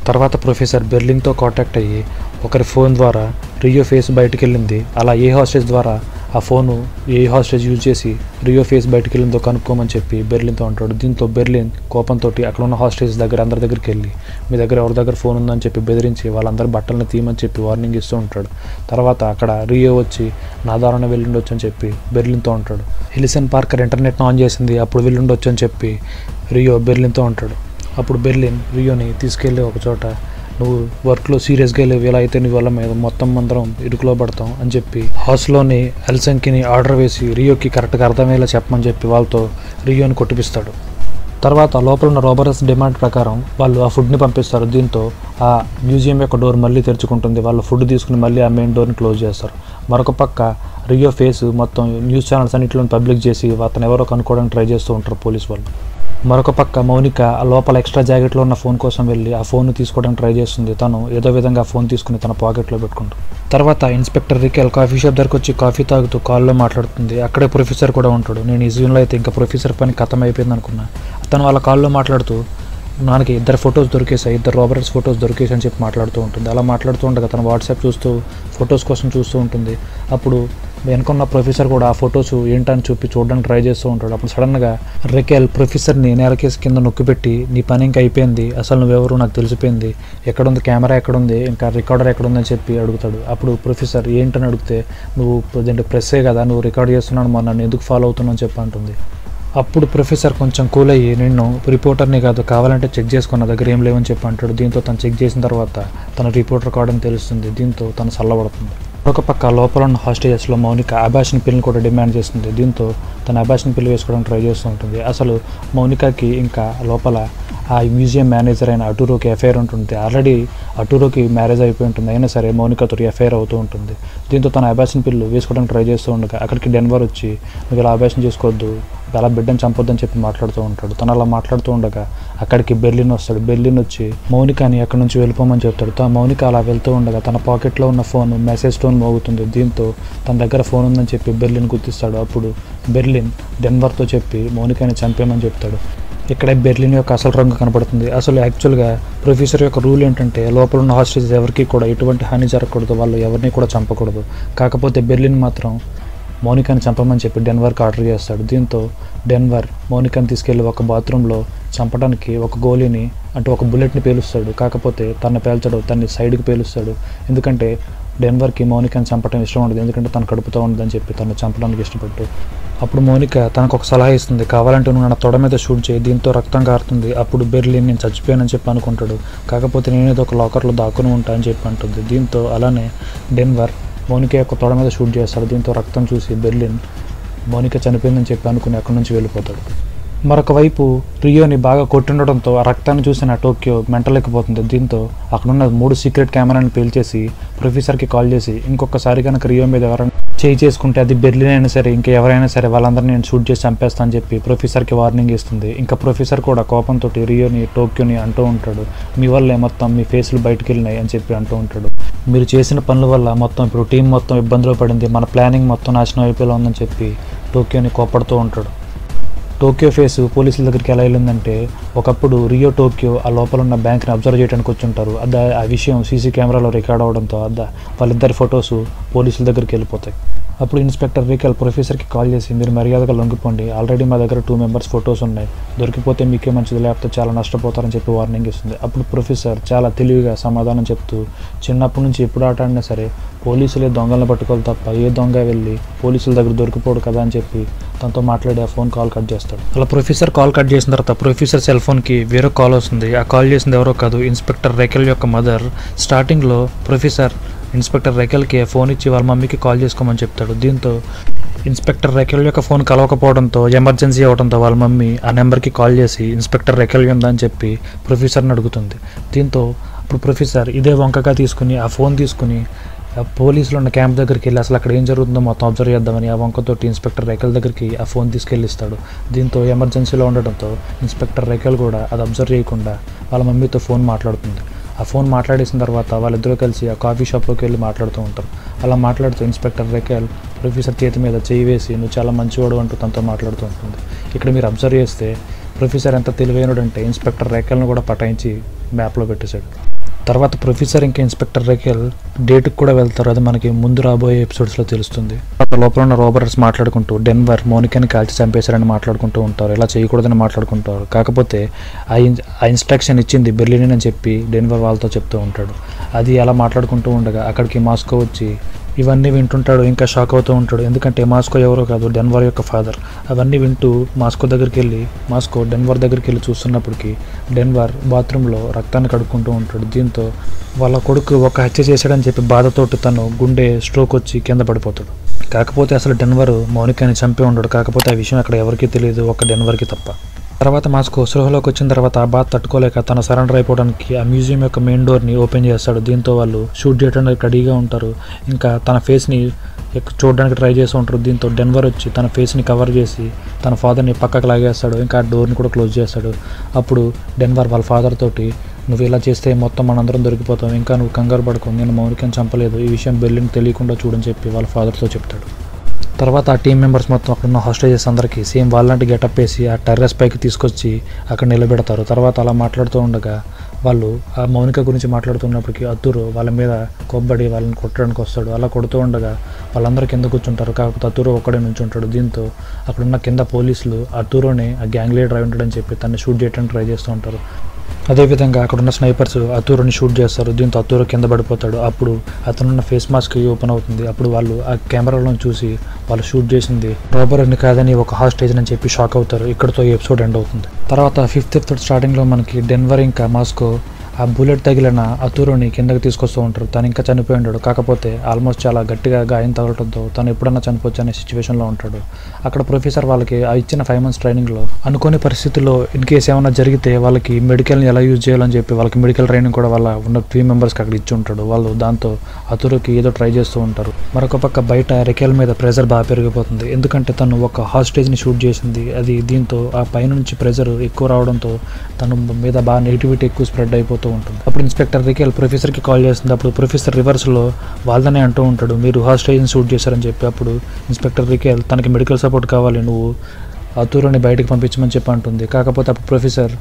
తర్వాత ప్రొఫెసర్ బెర్లిన్తో కాంటాక్ట్ అయ్యి ఒకరి ఫోన్ ద్వారా రియో ఫేస్ బయటికి వెళ్ళింది, అలా ఏ హాస్టేజ్ ద్వారా ఆ ఫోను ఏ హాస్టేజ్ యూజ్ చేసి రియో ఫేస్ బయటికి వెళ్ళిందో కనుక్కోమని చెప్పి బెర్లిన్తో అంటాడు. దీంతో బెర్లిన్ కోపంతో అక్కడ ఉన్న హాస్టేజ్ దగ్గర అందరి దగ్గరికి వెళ్ళి మీ దగ్గర ఎవరి దగ్గర ఫోన్ ఉందని చెప్పి బెదిరించి వాళ్ళందరి బట్టలను తీయమని చెప్పి వార్నింగ్ ఇస్తూ ఉంటాడు. తర్వాత అక్కడ రియో వచ్చి నా ద్వారానే వెళ్ళిండొచ్చు అని చెప్పి బెర్లిన్తో అంటాడు. ఎలిసన్ పార్కర్ ఇంటర్నెట్ను ఆన్ చేసింది, అప్పుడు వెళ్ళిండొచ్చు అని చెప్పి రియో బెర్లిన్తో అంటాడు. అప్పుడు బెర్లిన్ రియోని తీసుకెళ్ళి ఒక చోట నువ్వు వర్క్లో సీరియస్గా లేవు, ఇలా అయితే నువ్వు వల్ల మీద మొత్తం అందరం ఇరుకులో పడతాం అని చెప్పి హౌస్లోని ఎల్సంకిని ఆర్డర్ వేసి రియోకి కరెక్ట్గా అర్థమయ్యేలా చెప్పమని చెప్పి వాళ్ళతో రియోని కొట్టిపిస్తాడు. తర్వాత లోపల ఉన్న రాబర్స్ డిమాండ్ ప్రకారం వాళ్ళు ఆ ఫుడ్ని పంపిస్తారు. దీంతో ఆ మ్యూజియం యొక్క డోర్ మళ్ళీ తెరుచుకుంటుంది. వాళ్ళు ఫుడ్ తీసుకుని మళ్ళీ ఆ మెయిన్ డోర్ని క్లోజ్ చేస్తారు. మరొక పక్క రియో ఫేస్ మొత్తం న్యూస్ ఛానల్స్ అన్నింటిలో పబ్లిక్ చేసి అతను ఎవరో కనుక్కోవడానికి ట్రై చేస్తూ ఉంటారు పోలీస్ వాళ్ళు. మరొక పక్క మౌనిక ఆ లోపల ఎక్స్ట్రా జాకెట్లో ఉన్న ఫోన్ కోసం వెళ్ళి ఆ ఫోన్ తీసుకోవడానికి ట్రై చేస్తుంది. తను ఏదో విధంగా ఫోన్ తీసుకుని తన పాకెట్లో పెట్టుకుంటాడు. తర్వాత ఇన్స్పెక్టర్ రికెల్ కాఫీ షాప్ దగ్గరకు వచ్చి కాఫీ తాగుతూ కాల్లో మాట్లాడుతుంది. అక్కడే ప్రొఫెసర్ కూడా ఉంటాడు. నేను ఈ జూన్లో అయితే ఇంకా ప్రొఫెసర్ పని ఖతం అయిపోయింది అనుకున్నా. తను వాళ్ళ కాల్లో మాట్లాడుతూ మనకి 2 ఫొటోస్ దొరికేసాయి, 2 రాబర్స్ ఫొటోస్ దొరికేసాయి అని చెప్పి మాట్లాడుతూ ఉంటుంది. అలా మాట్లాడుతూ ఉండగా తను వాట్సాప్ చూస్తూ ఫొటోస్ కోసం చూస్తూ ఉంటుంది. అప్పుడు వెనుకున్న ప్రొఫెసర్ కూడా ఆ ఫొటోస్ ఏంటని చూడడానికి ట్రై చేస్తూ ఉంటాడు. అప్పుడు సడన్గా రికెల్ ప్రొఫెసర్ని నేలకేసి కింద నొక్కిపెట్టి నీ పని ఇంకా అయిపోయింది, అసలు నువ్వెవరు నాకు తెలిసిపోయింది, ఎక్కడుంది కెమెరా ఎక్కడుంది, ఇంకా రికార్డర్ ఎక్కడుందని చెప్పి అడుగుతాడు. అప్పుడు ప్రొఫెసర్ ఏంటని అడిగితే నువ్వు ప్రెస్సే కదా, నువ్వు రికార్డ్ చేస్తున్నాను, మరి నన్ను ఎందుకు ఫాలో అవుతున్నావు అని చెప్పి అంటుంది. అప్పుడు ప్రొఫెసర్ కొంచెం కూల్ అయ్యి నిన్ను రిపోర్టర్ని కాదు, కావాలంటే చెక్ చేసుకున్న దగ్గర ఏం లేవని చెప్పి అంటాడు. దీంతో తను చెక్ చేసిన తర్వాత తన రిపోర్టర్ కావడం తెలుస్తుంది. దీంతో తను చల్లబడుతుంది. మరొక పక్క లోపల ఉన్న హాస్టేజెస్లో మౌనిక అబాషన్ పిల్ని కూడా డిమాండ్ చేస్తుంది. దీంతో తన అబాషన్ పిల్లి వేసుకోవడానికి ట్రై చేస్తూ ఉంటుంది. అసలు మౌనికకి ఇంకా లోపల ఆ మ్యూజియం మేనేజర్ అయిన అటూరోకి ఎఫ్ఐఆర్ ఉంటుంది. ఆల్రెడీ అటూరోకి మ్యారేజ్ అయిపోయి ఉంటుంది, అయినా సరే మౌనికతో ఎఫ్ఐఆర్ అవుతూ ఉంటుంది. దీంతో తన అబాషన్ పిల్లు వేసుకోవడానికి ట్రై చేస్తూ ఉండగా అక్కడికి డెన్వర్ వచ్చి నువ్వు ఇలా అబాషన్ చేసుకోవద్దు, అలా బిడ్డను చంపొద్దని చెప్పి మాట్లాడుతూ ఉంటాడు. తను అలా మాట్లాడుతూ ఉండగా అక్కడికి బెర్లిన్ వస్తాడు. బెర్లిన్ వచ్చి మౌనికని అక్కడి నుంచి వెళ్ళిపోమని చెప్తాడు. మౌనిక అలా వెళ్తూ ఉండగా తన పాకెట్లో ఉన్న ఫోన్ మెసేజ్ టోన్ మోగుతుంది. దీంతో తన దగ్గర ఫోన్ ఉందని చెప్పి బెర్లిన్ గుర్తిస్తాడు. అప్పుడు బెర్లిన్ డెన్వర్తో చెప్పి మౌనికని చంపేమని చెప్తాడు. ఇక్కడే బెర్లిన్ యొక్క అసలు రంగు కనపడుతుంది. అసలు యాక్చువల్గా ప్రొఫెసర్ యొక్క రూల్ ఏంటంటే లోపల ఉన్న హాస్టేజెస్ ఎవరికి కూడా ఎటువంటి హాని జరగకూడదు, వాళ్ళు ఎవరిని కూడా చంపకూడదు. కాకపోతే బెర్లిన్ మాత్రం మౌనికని చంపమని చెప్పి డెన్వర్కి ఆర్డర్ చేస్తాడు. దీంతో డెన్వర్ మౌనికని తీసుకెళ్ళి ఒక బాత్రూంలో చంపడానికి ఒక గోళీని అంటే ఒక బుల్లెట్ని పేలుస్తాడు. కాకపోతే తను పేల్చడు, తన్ని సైడ్కి పేలుస్తాడు. ఎందుకంటే డెన్వర్కి మౌనికని చంపడం ఇష్టం ఉండదు, ఎందుకంటే తను కడుపుతూ ఉండదని చెప్పి తను చంపడానికి ఇష్టపడ్డు. అప్పుడు మౌనిక తనకు ఒక సలహా ఇస్తుంది, కావాలంటే నువ్వు నా తొడ మీద షూట్ చేయి, దీంతో రక్తం కారుతుంది. అప్పుడు బెర్లిన్ నేను చచ్చిపోయానని చెప్పి అనుకుంటాడు. కాకపోతే నేనేదో ఒక లాకర్లో దాక్కుని ఉంటా అని చెప్పి అంటుంది. దీంతో అలానే డెన్వర్ మౌనిక యొక్క తొడ మీద షూట్ చేస్తాడు. దీంతో రక్తం చూసి బెర్లిన్ మౌనిక చనిపోయిందని చెప్పి అనుకుని అక్కడి నుంచి వెళ్ళిపోతాడు. మరొక వైపు రియోని బాగా కొట్టుండడంతో ఆ రక్తాన్ని చూసిన టోక్యో మెంటలేకపోతుంది. దీంతో అక్కడున్న 3 సీక్రెట్ కెమెరాని పేల్చేసి ప్రొఫెసర్కి కాల్ చేసి ఇంకొకసారి కనుక రియో మీద ఎవరైనా చేయి చేసుకుంటే అది బెర్లిన్ అయినా సరే ఇంకా ఎవరైనా సరే వాళ్ళందరినీ నేను షూట్ చేసి చంపేస్తా అని చెప్పి ప్రొఫెసర్కి వార్నింగ్ ఇస్తుంది. ఇంకా ప్రొఫెసర్ కూడా కోపంతో రియోని టోక్యోని అంటూ ఉంటాడు, మీ వల్లే మొత్తం మీ ఫేస్లు బయటకు వెళ్ళినాయి అని చెప్పి అంటూ ఉంటాడు. మీరు చేసిన పనుల వల్ల మొత్తం ఇప్పుడు టీం మొత్తం ఇబ్బందులు పడింది, మన ప్లానింగ్ మొత్తం నాశనం అయిపోయేలా ఉందని చెప్పి టోక్యోని కోపడుతూ ఉంటాడు. టోక్యో ఫేస్ పోలీసుల దగ్గరికి ఎలా వెళ్ళిందంటే ఒకప్పుడు రియో టోక్యో ఆ లోపల ఉన్న బ్యాంక్ని అబ్జర్వ్ చేయడానికి వచ్చి ఉంటారు. ఆ విషయం సీసీ కెమెరాలో రికార్డ్ అవడంతో వాళ్ళిద్దరి ఫొటోస్ పోలీసుల దగ్గరికి వెళ్ళిపోతాయి. అప్పుడు ఇన్స్పెక్టర్ రికెల్ ప్రొఫెసర్కి కాల్ చేసి మీరు మర్యాదగా లొంగిపోండి, ఆల్రెడీ మా దగ్గర 2 మెంబర్స్ ఫొటోస్ ఉన్నాయి, దొరికిపోతే మీకే మంచిది, లేకపోతే చాలా నష్టపోతారని చెప్పి వార్నింగ్ ఇస్తుంది. అప్పుడు ప్రొఫెసర్ చాలా తెలివిగా సమాధానం చెప్తూ చిన్నప్పటి నుంచి ఎప్పుడు ఆట ఆడినా సరే పోలీసులే దొంగలను పట్టుకోవాలి తప్ప ఏ దొంగ వెళ్ళి పోలీసుల దగ్గర దొరికిపోడు కదా అని చెప్పి తనతో మాట్లాడి ఆ ఫోన్ కాల్ కట్ చేస్తాడు. అలా ప్రొఫెసర్ కాల్ కట్ చేసిన తర్వాత ప్రొఫెసర్ సెల్ ఫోన్కి వేరే కాల్ వస్తుంది. ఆ కాల్ చేసింది ఎవరో కాదు, ఇన్స్పెక్టర్ రికెల్ యొక్క మదర్. స్టార్టింగ్లో ప్రొఫెసర్ ఇన్స్పెక్టర్ రికెల్కి ఫోన్ ఇచ్చి వాళ్ళ మమ్మీకి కాల్ చేసుకోమని చెప్తాడు. దీంతో ఇన్స్పెక్టర్ రికెల్ యొక్క ఫోన్ కలవకపోవడంతో ఎమర్జెన్సీ అవడంతో వాళ్ళ మమ్మీ ఆ నెంబర్కి కాల్ చేసి ఇన్స్పెక్టర్ రికెల్ ఉందా అని చెప్పి ప్రొఫెసర్ని అడుగుతుంది. దీంతో అప్పుడు ప్రొఫెసర్ ఇదే వంకగా తీసుకుని ఆ ఫోన్ తీసుకుని పోలీసులు ఉన్న క్యాంప్ దగ్గరికి వెళ్ళి అసలు అక్కడ ఏం జరుగుతుందో మొత్తం అబ్జర్వ్ చేద్దామని ఆ వంకతోటి ఇన్స్పెక్టర్ రికెల్ దగ్గరికి ఆ ఫోన్ తీసుకెళ్ళిస్తాడు. దీంతో ఎమర్జెన్సీలో ఉండడంతో ఇన్స్పెక్టర్ రికెల్ కూడా అది అబ్జర్వ్ చేయకుండా వాళ్ళ మమ్మీతో ఫోన్ మాట్లాడుతుంది. ఆ ఫోన్ మాట్లాడేసిన తర్వాత వాళ్ళిద్దరూ కలిసి ఆ కాఫీ షాప్లోకి వెళ్ళి మాట్లాడుతూ ఉంటారు. అలా మాట్లాడుతూ ఇన్స్పెక్టర్ రికెల్ ప్రొఫెసర్ చేతి మీద చేయి వేసి నువ్వు చాలా మంచివాడు అంటూ తనతో మాట్లాడుతూ ఉంటుంది. ఇక్కడ మీరు అబ్జర్వ్ చేస్తే ప్రొఫెసర్ ఎంత తెలివైనడంటే ఇన్స్పెక్టర్ రికెల్ను కూడా పటాయించి మ్యాప్లో పెట్టేశాడు. తర్వాత ప్రొఫెసర్ ఇంకా ఇన్స్పెక్టర్ రికెల్ డేట్కి కూడా వెళ్తారు, అది మనకి ముందు రాబోయే ఎపిసోడ్స్లో తెలుస్తుంది. లోపల ఉన్న రాబర్స్ మాట్లాడుకుంటూ డెన్వర్ మౌనికని కాల్చి చంపేశారని మాట్లాడుకుంటూ ఉంటారు, ఇలా చేయకూడదని మాట్లాడుకుంటారు. కాకపోతే ఆ ఇన్స్ట్రక్షన్ ఇచ్చింది బెర్లిన్ అని చెప్పి డెన్వర్ వాళ్ళతో చెప్తూ ఉంటాడు. అది అలా మాట్లాడుకుంటూ ఉండగా అక్కడికి మాస్కో వచ్చి ఇవన్నీ వింటుంటాడు, ఇంకా షాక్ అవుతూ ఉంటాడు. ఎందుకంటే మాస్కో ఎవరో కాదు, డెన్వర్ యొక్క ఫాదర్. అవన్నీ వింటూ మాస్కో డెన్వర్ దగ్గరికి వెళ్ళి చూస్తున్నప్పటికీ డెన్వర్ బాత్రూంలో రక్తాన్ని కడుక్కుంటూ ఉంటాడు. దీంతో వాళ్ళ కొడుకు ఒక హత్య చేశాడని చెప్పి బాధతోటి తను గుండె స్ట్రోక్ వచ్చి కింద పడిపోతాడు. కాకపోతే అసలు డెన్వర్ మౌనికాని చంపి ఉండడు. కాకపోతే ఆ విషయం అక్కడ ఎవరికీ తెలియదు, ఒక డెన్వర్కి తప్ప. తర్వాత మాస్కో స్పృహలోకి వచ్చిన తర్వాత ఆ బాధ తట్టుకోలేక తన సరెండర్ అయిపోవడానికి ఆ మ్యూజియం యొక్క మెయిన్ డోర్ని ఓపెన్ చేస్తాడు. దీంతో వాళ్ళు షూట్ చేయడానికి రెడీగా ఉంటారు. ఇంకా తన ఫేస్ని చూడడానికి ట్రై చేస్తూ ఉంటారు. దీంతో డెన్వర్ వచ్చి తన ఫేస్ని కవర్ చేసి తన ఫాదర్ని పక్కకు లాగేస్తాడు. ఇంకా ఆ డోర్ని కూడా క్లోజ్ చేస్తాడు. అప్పుడు డెన్వర్ వాళ్ళ ఫాదర్ తోటి, నువ్వు ఇలా చేస్తే మొత్తం మనందరం దొరికిపోతాం, ఇంకా నువ్వు కంగారు పడుకో, నేను మౌనికని చంపలేదు, ఈ విషయం బెర్లిన్ తెలియకుండా చూడని చెప్పి వాళ్ళ ఫాదర్తో చెప్తాడు. తర్వాత ఆ టీం మెంబర్స్ మొత్తం అక్కడున్న హాస్టేజెస్ అందరికీ సేమ్ వాళ్ళంటి గెటప్ వేసి ఆ టెర్రస్ పైకి తీసుకొచ్చి అక్కడ నిలబెడతారు. తర్వాత అలా మాట్లాడుతూ ఉండగా వాళ్ళు ఆ మౌనిక గురించి మాట్లాడుతున్నప్పటికీ అత్తూరు వాళ్ళ మీద కొబ్బడి వాళ్ళని కొట్టడానికి వస్తాడు. అలా కొడుతూ ఉండగా వాళ్ళందరూ కింద కూర్చుంటారు. కాకపోతే అత్తూరు ఒక్కడే నుంచుంటాడు. దీంతో అక్కడున్న కింద పోలీసులు అత్తూరుని ఆ గ్యాంగ్ లీడర్ అయి ఉంటాడని చెప్పి తన్ని షూట్ చేయడానికి ట్రై చేస్తూ ఉంటారు. అదేవిధంగా అక్కడున్న స్నైపర్స్ అత్తూరుని షూట్ చేస్తారు. దీంతో అత్తూరు కింద పడిపోతాడు. అప్పుడు అతనున్న ఫేస్ మాస్క్ ఓపెన్ అవుతుంది. అప్పుడు వాళ్ళు ఆ కెమెరాలో చూసి వాళ్ళు షూట్ చేసింది రాబర్ అని కాదని ఒక హాస్టేజ్ అని చెప్పి షాక్ అవుతారు. ఇక్కడతో ఈ ఎపిసోడ్ ఎండ్ అవుతుంది. తర్వాత 5th ఎపిసోడ్ స్టార్టింగ్లో మనకి డెన్వర్ ఇంకా మాస్కో ఆ బుల్లెట్ తగిలిన అత్తూరుని కిందకి తీసుకొస్తూ ఉంటారు. తను ఇంకా చనిపోయి ఉంటాడు. కాకపోతే ఆల్మోస్ట్ చాలా గట్టిగా గాయం తగలటంతో తను ఎప్పుడన్నా చనిపోవచ్చు అనే సిచ్యువేషన్లో ఉంటాడు. అక్కడ ప్రొఫెసర్ వాళ్ళకి ఆ ఇచ్చిన 5 months ట్రైనింగ్లో అనుకోని పరిస్థితుల్లో ఇన్ కేసు ఏమైనా జరిగితే వాళ్ళకి మెడికల్ని ఎలా యూజ్ చేయాలని చెప్పి వాళ్ళకి మెడికల్ ట్రైనింగ్ కూడా వాళ్ళ ఉన్న టీమ్ మెంబర్స్కి అక్కడ ఇచ్చి ఉంటాడు. వాళ్ళు దాంతో అత్తూరుకి ఏదో ట్రై చేస్తూ ఉంటారు. మరొక పక్క బయట రెకెల్ మీద ప్రెజర్ బాగా పెరిగిపోతుంది. ఎందుకంటే తను ఒక హాస్టేజ్ని షూట్ చేసింది అది. దీంతో ఆ పైన నుంచి ప్రెజర్ ఎక్కువ రావడంతో తను మీద బాగా నెగిటివిటీ ఎక్కువ స్ప్రెడ్ అయిపోతుంది ఉంటుంది. అప్పుడు ఇన్స్పెక్టర్ రికెల్ ప్రొఫెసర్కి కాల్ చేస్తుంది. అప్పుడు ప్రొఫెసర్ రివర్స్లో వాళ్ళనే అంటూ ఉంటాడు, మీరు హాస్టేజ్ని షూట్ చేశారని చెప్పి. అప్పుడు ఇన్స్పెక్టర్ రికెల్ తనకి మెడికల్ సపోర్ట్ కావాలి, నువ్వు అత్తూరుని బయటకు పంపించమని చెప్పి అంటుంది. కాకపోతే అప్పుడు ప్రొఫెసర్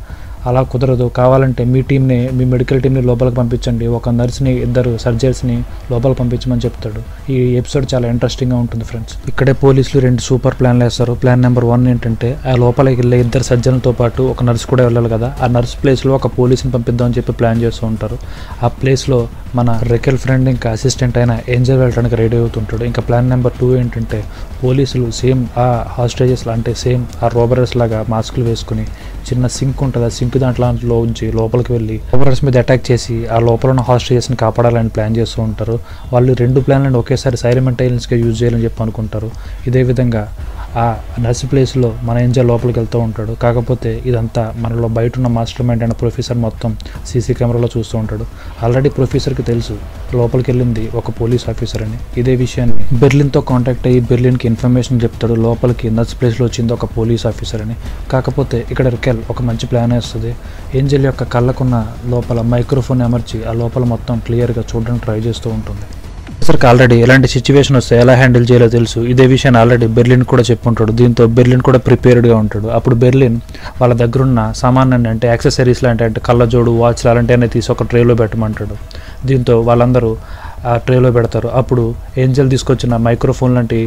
అలా కుదరదు, కావాలంటే మీ టీంని మీ మెడికల్ టీంని లోపలికి పంపించండి, ఒక నర్స్ని 2 సర్జన్స్ని లోపలికి పంపించమని చెప్తాడు. ఈ ఎపిసోడ్ చాలా ఇంట్రెస్టింగ్గా ఉంటుంది ఫ్రెండ్స్. ఇక్కడే పోలీసులు 2 సూపర్ ప్లాన్లు వేస్తారు. ప్లాన్ నెంబర్ 1 ఏంటంటే ఆ లోపలికి వెళ్ళే 2 సర్జన్లతో పాటు ఒక నర్స్ కూడా వెళ్ళాలి కదా, ఆ నర్స్ ప్లేస్లో ఒక పోలీస్ని పంపిద్దామని చెప్పి ప్లాన్ చేస్తూ ఉంటారు. ఆ ప్లేస్లో మన రెకెల్ ఫ్రెండ్ ఇంకా అసిస్టెంట్ అయిన ఏంజల్ వెళ్ళడానికి రెడీ అవుతుంటాడు. ఇంకా ప్లాన్ నెంబర్ 2 ఏంటంటే పోలీసులు సేమ్ ఆ హాస్టేజెస్ అంటే సేమ్ ఆ రోబరర్స్ లాగా మాస్కులు వేసుకుని చిన్న సింక్ ఉంటుంది, ఆ సింక్ దాంట్లో ఉంచి లోపలికి వెళ్ళి రోబరర్స్ మీద అటాక్ చేసి ఆ లోపల ఉన్న హాస్టేజెస్ని కాపాడాలని ప్లాన్ చేస్తూ ఉంటారు. వాళ్ళు 2 ప్లాన్లను ఒకేసారి సైరమెంటైల్స్గా యూజ్ చేయాలని చెప్పి అనుకుంటారు. ఇదే విధంగా ఆ నర్స్ ప్లేస్లో మన ఏంజల్ లోపలికి వెళ్తూ ఉంటాడు. కాకపోతే ఇదంతా మనలో బయట ఉన్న మాస్టర్ మైండ్ అయిన ప్రొఫెసర్ మొత్తం సీసీ కెమెరాలో చూస్తూ ఉంటాడు. ఆల్రెడీ ప్రొఫెసర్కి తెలుసు లోపలికి వెళ్ళింది ఒక పోలీస్ ఆఫీసర్ అని. ఇదే విషయాన్ని బెర్లిన్తో కాంటాక్ట్ అయ్యి బెర్లిన్కి ఇన్ఫర్మేషన్ చెప్తాడు, లోపలికి నర్స్ ప్లేస్లో వచ్చింది ఒక పోలీస్ ఆఫీసర్ అని. కాకపోతే ఇక్కడ రికెల్ ఒక మంచి ప్లాన్ వేస్తుంది. ఏంజల్ యొక్క కళ్ళకున్న లోపల మైక్రోఫోన్ అమర్చి ఆ లోపల మొత్తం క్లియర్గా చూడడానికి ట్రై చేస్తూ ఉంటుంది. ప్రొఫెసర్కి ఆల్రెడీ ఎలాంటి సిచ్యువేషన్ వస్తే ఎలా హ్యాండిల్ చేయాలో తెలుసు. ఇదే విషయాన్ని ఆల్రెడీ బెర్లిన్ కూడా చెప్పుంటాడు. దీంతో బెర్లిన్ కూడా ప్రిపేర్డ్గా ఉంటాడు. అప్పుడు బెర్లిన్ వాళ్ళ దగ్గరున్న సామాన్యాన్ని అంటే యాక్సెసరీస్ లాంటి అంటే కళ్ళజోడు, వాచ్లు అలాంటివన్నీ తీసి ఒక ట్రేలో పెట్టమంటాడు. దీంతో వాళ్ళందరూ ఆ ట్రేలో పెడతారు. అప్పుడు ఏంజల్ తీసుకొచ్చిన మైక్రోఫోన్ లాంటి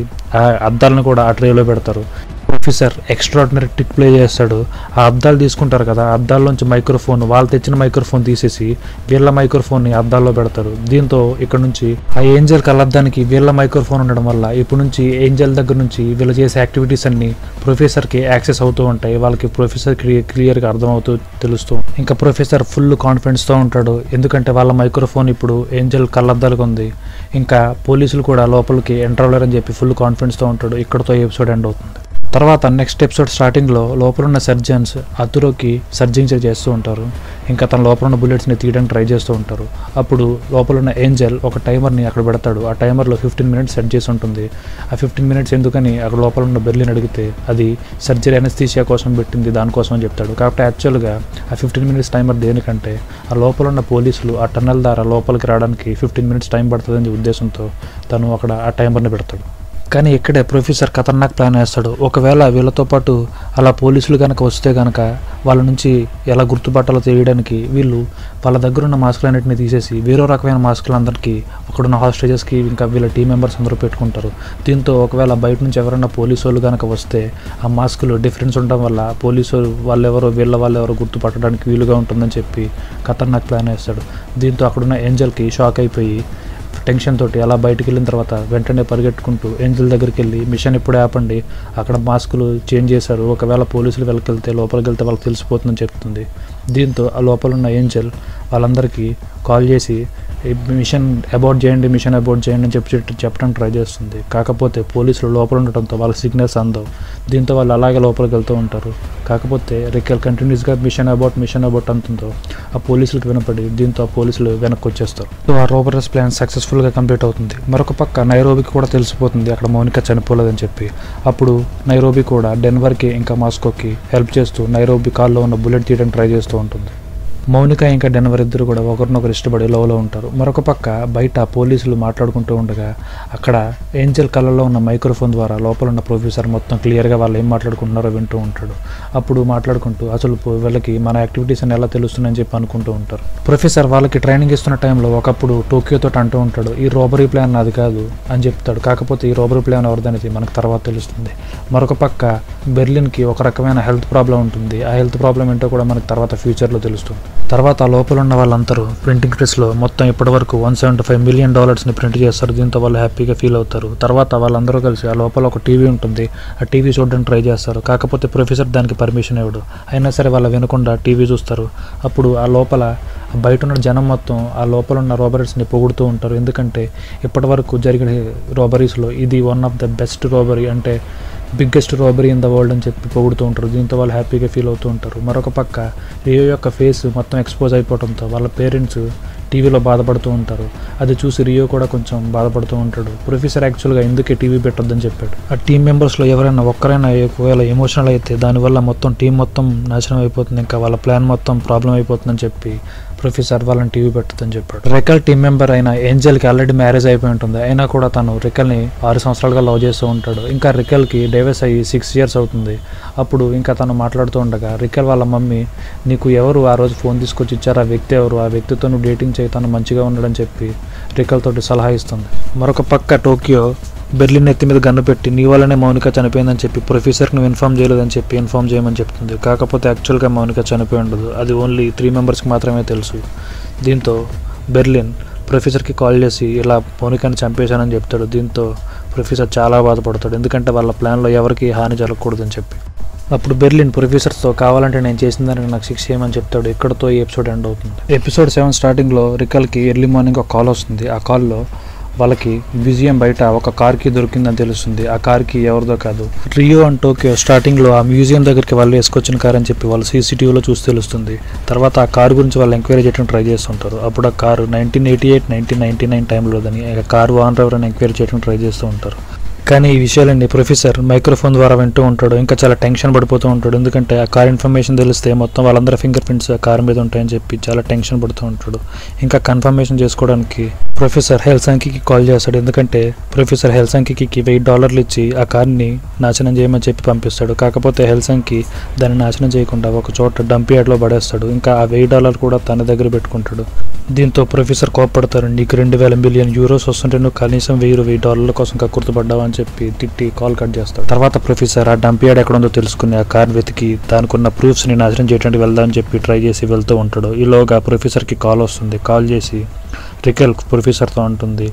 అద్దాలను కూడా ఆ ట్రేలో పెడతారు. ప్రొఫెసర్ ఎక్స్ట్రాడినరీ ట్రిక్ ప్లే చేస్తాడు. ఆ అద్దాలు తీసుకుంటారు కదా, ఆ అద్దాల్లోంచి మైక్రోఫోన్ వాళ్ళు తెచ్చిన మైక్రోఫోన్ తీసేసి వీళ్ళ మైక్రోఫోన్ని అద్దాల్లో పెడతారు. దీంతో ఇక్కడ నుంచి ఆ ఏంజల్ కళ్ళద్దానికి వీళ్ళ మైక్రోఫోన్ ఉండడం వల్ల ఇప్పుడు నుంచి ఏంజల్ దగ్గర నుంచి వీళ్ళు చేసే యాక్టివిటీస్ అన్ని ప్రొఫెసర్కి యాక్సెస్ అవుతూ ఉంటాయి. వాళ్ళకి ప్రొఫెసర్ క్లియర్గా అర్థమవుతూ తెలుస్తూ ఇంకా ప్రొఫెసర్ ఫుల్ కాన్ఫిడెన్స్తో ఉంటాడు. ఎందుకంటే వాళ్ళ మైక్రోఫోన్ ఇప్పుడు ఏంజల్ కళ్ళద్దాలకు ఉంది. ఇంకా పోలీసులు కూడా లోపలికి ఎంటర్ అవ్వలేరని చెప్పి ఫుల్ కాన్ఫిడెన్స్తో ఉంటాడు. ఇక్కడతో ఎపిసోడ్ ఎండ్ అవుతుంది. తర్వాత నెక్స్ట్ ఎపిసోడ్ స్టార్టింగ్లో లోపల ఉన్న సర్జన్స్ అతురోకి సర్జరీ చేస్తూ ఉంటారు. ఇంకా తన లోపల ఉన్న బుల్లెట్స్ని తీయడానికి ట్రై చేస్తూ ఉంటారు. అప్పుడు లోపల ఉన్న ఏంజల్ ఒక టైమర్ని అక్కడ పెడతాడు. ఆ టైమర్లో 15 minutes సెట్ చేసి ఉంటుంది. ఆ 15 minutes ఎందుకని అక్కడ లోపల ఉన్న బెర్లిన్ అడిగితే అది సర్జరీ అనస్థీషియా కోసం పెట్టింది, దానికోసం అని చెప్తాడు. కాబట్టి యాక్చువల్గా ఆ 15 minutes టైమర్ దేనికంటే ఆ లోపల ఉన్న పోలీసులు ఆ టన్నెల్ ద్వారా లోపలికి రావడానికి 15 minutes టైం పడుతుందనే ఉద్దేశంతో తను అక్కడ ఆ టైమర్ని పెడతాడు. కానీ ఇక్కడే ప్రొఫెసర్ ఖతర్నాక్ ప్లాన్ వేస్తాడు. ఒకవేళ వీళ్ళతో పాటు అలా పోలీసులు కనుక వస్తే కనుక వాళ్ళ నుంచి ఎలా గుర్తుపట్టాలో తెలియడానికి వీళ్ళు వాళ్ళ దగ్గర ఉన్న మాస్కులన్నింటినీ తీసేసి వేరే రకమైన మాస్కులందరికీ అక్కడున్న హాస్టేజెస్కి ఇంకా వీళ్ళ టీం మెంబర్స్ అందరూ పెట్టుకుంటారు. దీంతో ఒకవేళ బయట నుంచి ఎవరైనా పోలీసు వాళ్ళు కనుక వస్తే ఆ మాస్కులు డిఫరెన్స్ ఉండడం వల్ల పోలీసు వాళ్ళెవరో వాళ్ళెవరో గుర్తుపట్టడానికి వీలుగా ఉంటుందని చెప్పి ఖతర్నాక్ ప్లాన్ వేస్తాడు. దీంతో అక్కడున్న ఏంజల్కి షాక్ అయిపోయి టెన్షన్ తోటి అలా బయటికి వెళ్ళిన తర్వాత వెంటనే పరిగెట్టుకుంటూ ఏంజల్ దగ్గరికి వెళ్ళి మిషన్ ఇప్పుడే ఆపండి, అక్కడ మాస్కులు చేంజ్ చేశారు, ఒకవేళ పోలీసులు లోపలికి వెళ్తే వాళ్ళకి తెలిసిపోతుందని చెప్తుంది. దీంతో ఆ లోపల ఉన్న ఏంజల్ వాళ్ళందరికీ కాల్ చేసి మిషన్ అబౌట్ చేయండి అని చెప్పడం ట్రై చేస్తుంది. కాకపోతే పోలీసులు లోపల ఉండటంతో వాళ్ళ సిగ్నల్స్ అందవు. దీంతో వాళ్ళు అలాగే లోపలికి వెళ్తూ ఉంటారు. కాకపోతే రికల్ కంటిన్యూస్గా మిషన్ అబౌట్ అంటుందో ఆ పోలీసులకు వినపడి దీంతో ఆ పోలీసులు వెనక్కి వచ్చేస్తారు. సో ఆ రోబరీస్ ప్లాన్ సక్సెస్ఫుల్గా కంప్లీట్ అవుతుంది. మరొక పక్క నైరోబీకి కూడా తెలిసిపోతుంది అక్కడ మౌనిక చనిపోలేదని చెప్పి. అప్పుడు నైరోబీ కూడా డెన్వర్కి ఇంకా మాస్కోకి హెల్ప్ చేస్తూ నైరోబీ కాల్లో ఉన్న బుల్లెట్ తీయడానికి ట్రై చేస్తూ ఉంటుంది. మౌనిక ఇంకా డెన్వర్ ఇద్దరు కూడా ఒకరినొకరు ఇష్టపడి లవ్లో ఉంటారు. మరొక పక్క బయట పోలీసులు మాట్లాడుకుంటూ ఉండగా అక్కడ ఏంజల్ కళ్ళలో ఉన్న మైక్రోఫోన్ ద్వారా లోపల ఉన్న ప్రొఫెసర్ మొత్తం క్లియర్గా వాళ్ళు ఏం మాట్లాడుకుంటున్నారో వింటూ ఉంటాడు. అప్పుడు మాట్లాడుకుంటూ అసలు వీళ్ళకి మన యాక్టివిటీస్ అని ఎలా తెలుస్తున్నాయని చెప్పి అనుకుంటూ ఉంటారు. ప్రొఫెసర్ వాళ్ళకి ట్రైనింగ్ ఇస్తున్న టైంలో ఒకప్పుడు టోక్యోతో అంటూ ఉంటాడు, ఈ రోబరీ ప్లాన్ నాది కాదు అని చెప్తాడు. కాకపోతే ఈ రోబరీ ప్లాన్ ఎవరిదనేది మనకు తర్వాత తెలుస్తుంది. మరొక పక్క బెర్లిన్కి ఒక రకమైన హెల్త్ ప్రాబ్లం ఉంటుంది. ఆ హెల్త్ ప్రాబ్లం ఏంటో కూడా మనకు తర్వాత ఫ్యూచర్లో తెలుస్తుంది. తర్వాత లోపల ఉన్న వాళ్ళందరూ ప్రింటింగ్ ప్రెస్లో మొత్తం ఇప్పటివరకు $175 million ప్రింట్ చేస్తారు. దీంతో వాళ్ళు హ్యాపీగా ఫీల్ అవుతారు. తర్వాత వాళ్ళందరూ కలిసి ఆ లోపల ఒక టీవీ ఉంటుంది, ఆ టీవీ చూడడానికి ట్రై చేస్తారు. కాకపోతే ప్రొఫెసర్ దానికి పర్మిషన్ ఇవ్వడు. అయినా సరే వాళ్ళు వినకుండా టీవీ చూస్తారు. అప్పుడు ఆ లోపల బయట ఉన్న జనం మొత్తం ఆ లోపల ఉన్న రోబరీస్ని పొగుడుతూ ఉంటారు. ఎందుకంటే ఇప్పటివరకు జరిగిన రోబరీస్లో ఇది one of the best robbery, అంటే biggest robbery in the world అని చెప్పి పొగుడుతూ ఉంటారు. దీంతో వాళ్ళు హ్యాపీగా ఫీల్ అవుతూ ఉంటారు. మరొక పక్క రియో యొక్క ఫేస్ మొత్తం ఎక్స్పోజ్ అయిపోవడంతో వాళ్ళ పేరెంట్స్ టీవీలో బాధపడుతూ ఉంటారు. అది చూసి రియో కూడా కొంచెం బాధపడుతూ ఉంటాడు. ప్రొఫెసర్ యాక్చువల్గా ఎందుకే టీవీ పెట్టొద్దని చెప్పాడు. ఆ టీం మెంబర్స్లో ఎవరైనా ఒక్కరైనా ఒకవేళ ఎమోషనల్ అయితే దానివల్ల మొత్తం టీం మొత్తం నాశనం అయిపోతుంది, ఇంకా వాళ్ళ ప్లాన్ మొత్తం ప్రాబ్లం అయిపోతుందని చెప్పి ప్రొఫెసర్ వాళ్ళని టీవీ పెట్టదని చెప్పాడు. రికల్ టీం మెంబర్ అయిన ఏంజల్కి ఆల్రెడీ మ్యారేజ్ అయిపోయి ఉంటుంది. అయినా కూడా తను రికల్ని 6 సంవత్సరాలుగా లవ్ చేస్తూ ఉంటాడు. ఇంకా రికల్కి డైవర్స్ అయ్యి 6 years అవుతుంది. అప్పుడు ఇంకా తను మాట్లాడుతూ ఉండగా రికల్ వాళ్ళ మమ్మీ, నీకు ఎవరు ఆ రోజు ఫోన్ తీసుకొచ్చి ఇచ్చారు, ఆ వ్యక్తి ఎవరు, ఆ వ్యక్తితో నువ్వు డేటింగ్ చేయి, తను మంచిగా ఉండడని చెప్పి రికల్ తోటి సలహా ఇస్తుంది. మరొక పక్క టోక్యో బెర్లిన్ ఎత్తి మీద గన్ను పెట్టి నీ వల్లనే మౌనిక చనిపోయిందని చెప్పి ప్రొఫెసర్కి నువ్వు ఇన్ఫామ్ చేయలేదని చెప్పి ఇన్ఫామ్ చేయమని చెప్తుంది. కాకపోతే యాక్చువల్గా మౌనిక చనిపోయి ఉండదు, అది ఓన్లీ 3 members మాత్రమే తెలుసు. దీంతో బెర్లిన్ ప్రొఫెసర్కి కాల్ చేసి ఇలా మౌనికని చంపేశానని చెప్తాడు. దీంతో ప్రొఫెసర్ చాలా బాధపడతాడు, ఎందుకంటే వాళ్ళ ప్లాన్లో ఎవరికి హాని జరగకూడదని చెప్పి. అప్పుడు బెర్లిన్ ప్రొఫెసర్స్తో కావాలంటే నేను చేసిన దానికి నాకు శిక్ష చేయమని చెప్తాడు. ఇక్కడతో ఈ ఎపిసోడ్ ఎండ్ అవుతుంది. ఎపిసోడ్ 7 స్టార్టింగ్లో రికల్కి ఎర్లీ మార్నింగ్ ఒక కాల్ వస్తుంది. ఆ కాల్లో వాళ్ళకి మ్యూజియం బయట ఒక కార్కి దొరికిందని తెలుస్తుంది. ఆ కార్కి ఎవరిదో కాదు, రియో అండ్ టోక్యో స్టార్టింగ్లో ఆ మ్యూజియం దగ్గరికి వాళ్ళు వేసుకొచ్చిన కార్ అని చెప్పి వాళ్ళు CCTVలో చూసి తెలుస్తుంది. తర్వాత ఆ కారు గురించి వాళ్ళు ఎంక్వైరీ చేయడానికి ట్రై చేస్తుంటారు. అప్పుడు ఆ కారు 1988, 1999 టైంలోదని కారు ఓనర్ ఎవరైనా ఎంక్వైరీ చేయడానికి ట్రై చేస్తూ ఉంటారు. కానీ ఈ విషయాలన్నీ ప్రొఫెసర్ మైక్రోఫోన్ ద్వారా వింటూ ఉంటాడు. ఇంకా చాలా టెన్షన్ పడిపోతూ ఉంటాడు, ఎందుకంటే ఆ కార్ ఇన్ఫర్మేషన్ తెలిస్తే మొత్తం వాళ్ళందరి ఫింగర్ ప్రింట్స్ ఆ కార్ మీద ఉంటాయని చెప్పి చాలా టెన్షన్ పడుతూ ఉంటాడు. ఇంకా కన్ఫర్మేషన్ చేసుకోవడానికి ప్రొఫెసర్ హెల్సాంకికి కాల్ చేస్తాడు, ఎందుకంటే ప్రొఫెసర్ హెల్సాంకికి $1000 ఇచ్చి ఆ కార్ని నాశనం చేయమని చెప్పి పంపిస్తాడు. కాకపోతే హెల్సాంకి దాన్ని నాశనం చేయకుండా ఒక చోట డంప్ యార్డ్లో పడేస్తాడు. ఇంకా ఆ $1000 కూడా తన దగ్గర పెట్టుకుంటాడు. దీంతో ప్రొఫెసర్ కోప్పడతారు, నీకు 2000 మిలియన్ యూరోస్ వస్తుంటే నువ్వు కనీసం $1000 కోసం కక్కుర్తుపడ్డావు అని చెప్పి తిట్టి కాల్ కట్ చేస్తాడు. తర్వాత ప్రొఫెసర్ ఆ డంప్ యార్డ్ ఎక్కడ ఉందో తెలుసుకుని ఆ కార్ వెతికి దానికి ఉన్న ప్రూఫ్స్ని నాశనం చేయడానికి వెళ్దామని చెప్పి ట్రై చేసి వెళ్తూ ఉంటాడు. ఈలోగా ప్రొఫెసర్కి కాల్ వస్తుంది. కాల్ చేసి రికెల్ ప్రొఫెసర్తో అంటుంది,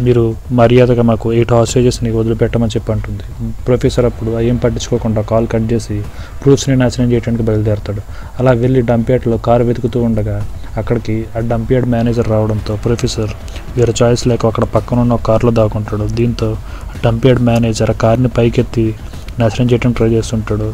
మీరు మర్యాదగా మాకు 8 hostagesని వదిలిపెట్టమని చెప్పి అంటుంది. ప్రొఫెసర్ అప్పుడు ఏం పట్టించుకోకుండా కాల్ కట్ చేసి ప్రూఫ్స్ని నాశనం చేయడానికి బయలుదేరతాడు. అలా వెళ్ళి డంప్ యార్డ్లో కారు వెతుకుతూ ఉండగా అక్కడికి ఆ డంప్ యార్డ్ మేనేజర్ రావడంతో ప్రొఫెసర్ వేరే చాయిస్ లేక అక్కడ పక్కన ఉన్న ఒక కార్లో దాక్కుంటాడు. దీంతో డంప్ యార్డ్ మేనేజర్ ఆ కార్ని పైకెత్తి నాశనం చేయడానికి ట్రై చేస్తుంటాడు.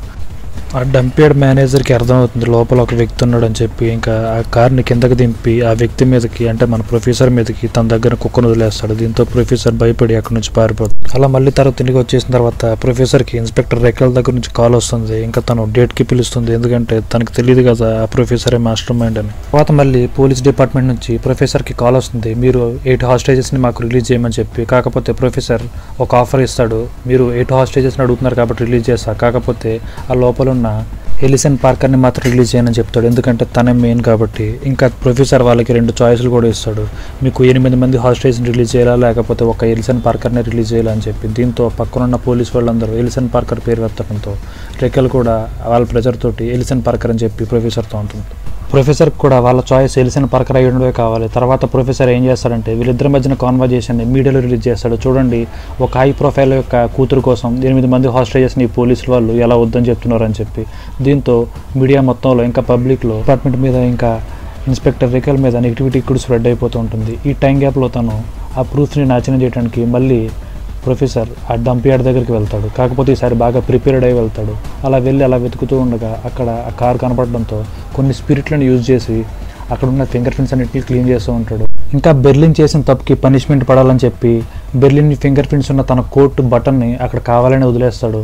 ఆ డంప్ యార్డ్ మేనేజర్కి అర్థమవుతుంది లోపల ఒక వ్యక్తి ఉన్నాడని చెప్పి. ఇంకా ఆ కార్ని కిందకి దింపి ఆ వ్యక్తి మీదకి, అంటే మన ప్రొఫెసర్ మీదకి తన దగ్గర కుక్కను వదిలేస్తాడు. దీంతో ప్రొఫెసర్ భయపడి అక్కడి నుంచి పారిపోతాడు. అలా మళ్ళీ తర్వాత తిరిగి వచ్చేసిన తర్వాత ప్రొఫెసర్కి ఇన్స్పెక్టర్ రేఖల దగ్గర నుంచి కాల్ వస్తుంది. ఇంకా తను డేట్కి పిలుస్తుంది, ఎందుకంటే తనకు తెలియదు కదా ఆ ప్రొఫెసరే మాస్టర్ మైండ్ అని. తర్వాత మళ్ళీ పోలీస్ డిపార్ట్మెంట్ నుంచి ప్రొఫెసర్కి కాల్ వస్తుంది, మీరు 8 hostagesని మాకు రిలీజ్ చేయమని చెప్పి. కాకపోతే ప్రొఫెసర్ ఒక ఆఫర్ ఇస్తాడు, మీరు 8 hostagesని అడుగుతున్నారు కాబట్టి రిలీజ్ చేస్తా, కాకపోతే ఆ లోపల ఎలిసన్ పార్కర్ని మాత్రం రిలీజ్ చేయని చెప్తాడు, ఎందుకంటే తనే మెయిన్ కాబట్టి. ఇంకా ప్రొఫెసర్ వాళ్ళకి 2 choices కూడా ఇస్తాడు, మీకు 8 మంది హాస్టేజ్ని రిలీజ్ చేయాలా లేకపోతే ఒక ఎలిసన్ పార్కర్ని రిలీజ్ చేయాలని చెప్పి. దీంతో పక్కనున్న పోలీస్ వాళ్ళందరూ ఎలిసన్ పార్కర్ పేరు ఎత్తడంతో రికెల్ కూడా వాళ్ళ ప్రెజర్ తోటి ఎలిసన్ పార్కర్ అని చెప్పి ప్రొఫెసర్తో ఉంటుంది. ప్రొఫెసర్కి కూడా వాళ్ళ చాయిస్ తెలిసిన పరకర అయ్యుండే కావాలి. తర్వాత ప్రొఫెసర్ ఏం చేస్తాడంటే వీళ్ళిద్దరి మధ్యన కాన్వర్జేషన్ని మీడియాలో రిలీజ్ చేస్తాడు. చూడండి, ఒక హై ప్రొఫైల్ యొక్క కూతురు కోసం 8 మంది హాస్టేజెస్ని ఈ పోలీసులు వాళ్ళు ఎలా వద్దని చెప్తున్నారు అని చెప్పి. దీంతో మీడియా మొత్తంలో ఇంకా పబ్లిక్లో డిపార్ట్మెంట్ మీద ఇంకా ఇన్స్పెక్టర్ రికల్ మీద నెగిటివిటీ కూడా స్ప్రెడ్ అయిపోతూ ఉంటుంది. ఈ టైం గ్యాప్లో తను ఆ ప్రూఫ్స్ని నాశనం చేయడానికి మళ్ళీ ప్రొఫెసర్ ఆ డంప్ యార్డ్ దగ్గరికి వెళ్తాడు. కాకపోతే ఈసారి బాగా ప్రిపేర్డ్ అయి వెళ్తాడు. అలా వెళ్ళి అలా వెతుకుతూ ఉండగా అక్కడ ఆ కార్ కనపడడంతో కొన్ని స్పిరిట్లను యూజ్ చేసి అక్కడ ఉన్న ఫింగర్ ప్రింట్స్ అన్నిటిని క్లీన్ చేస్తూ ఉంటాడు. ఇంకా బెర్లిన్ చేసిన తప్పుకి పనిష్మెంట్ పడాలని చెప్పి బెర్లిన్ ఫింగర్ ప్రింట్స్ ఉన్న తన కోట్ బటన్ని అక్కడ కావాలని వదిలేస్తాడు.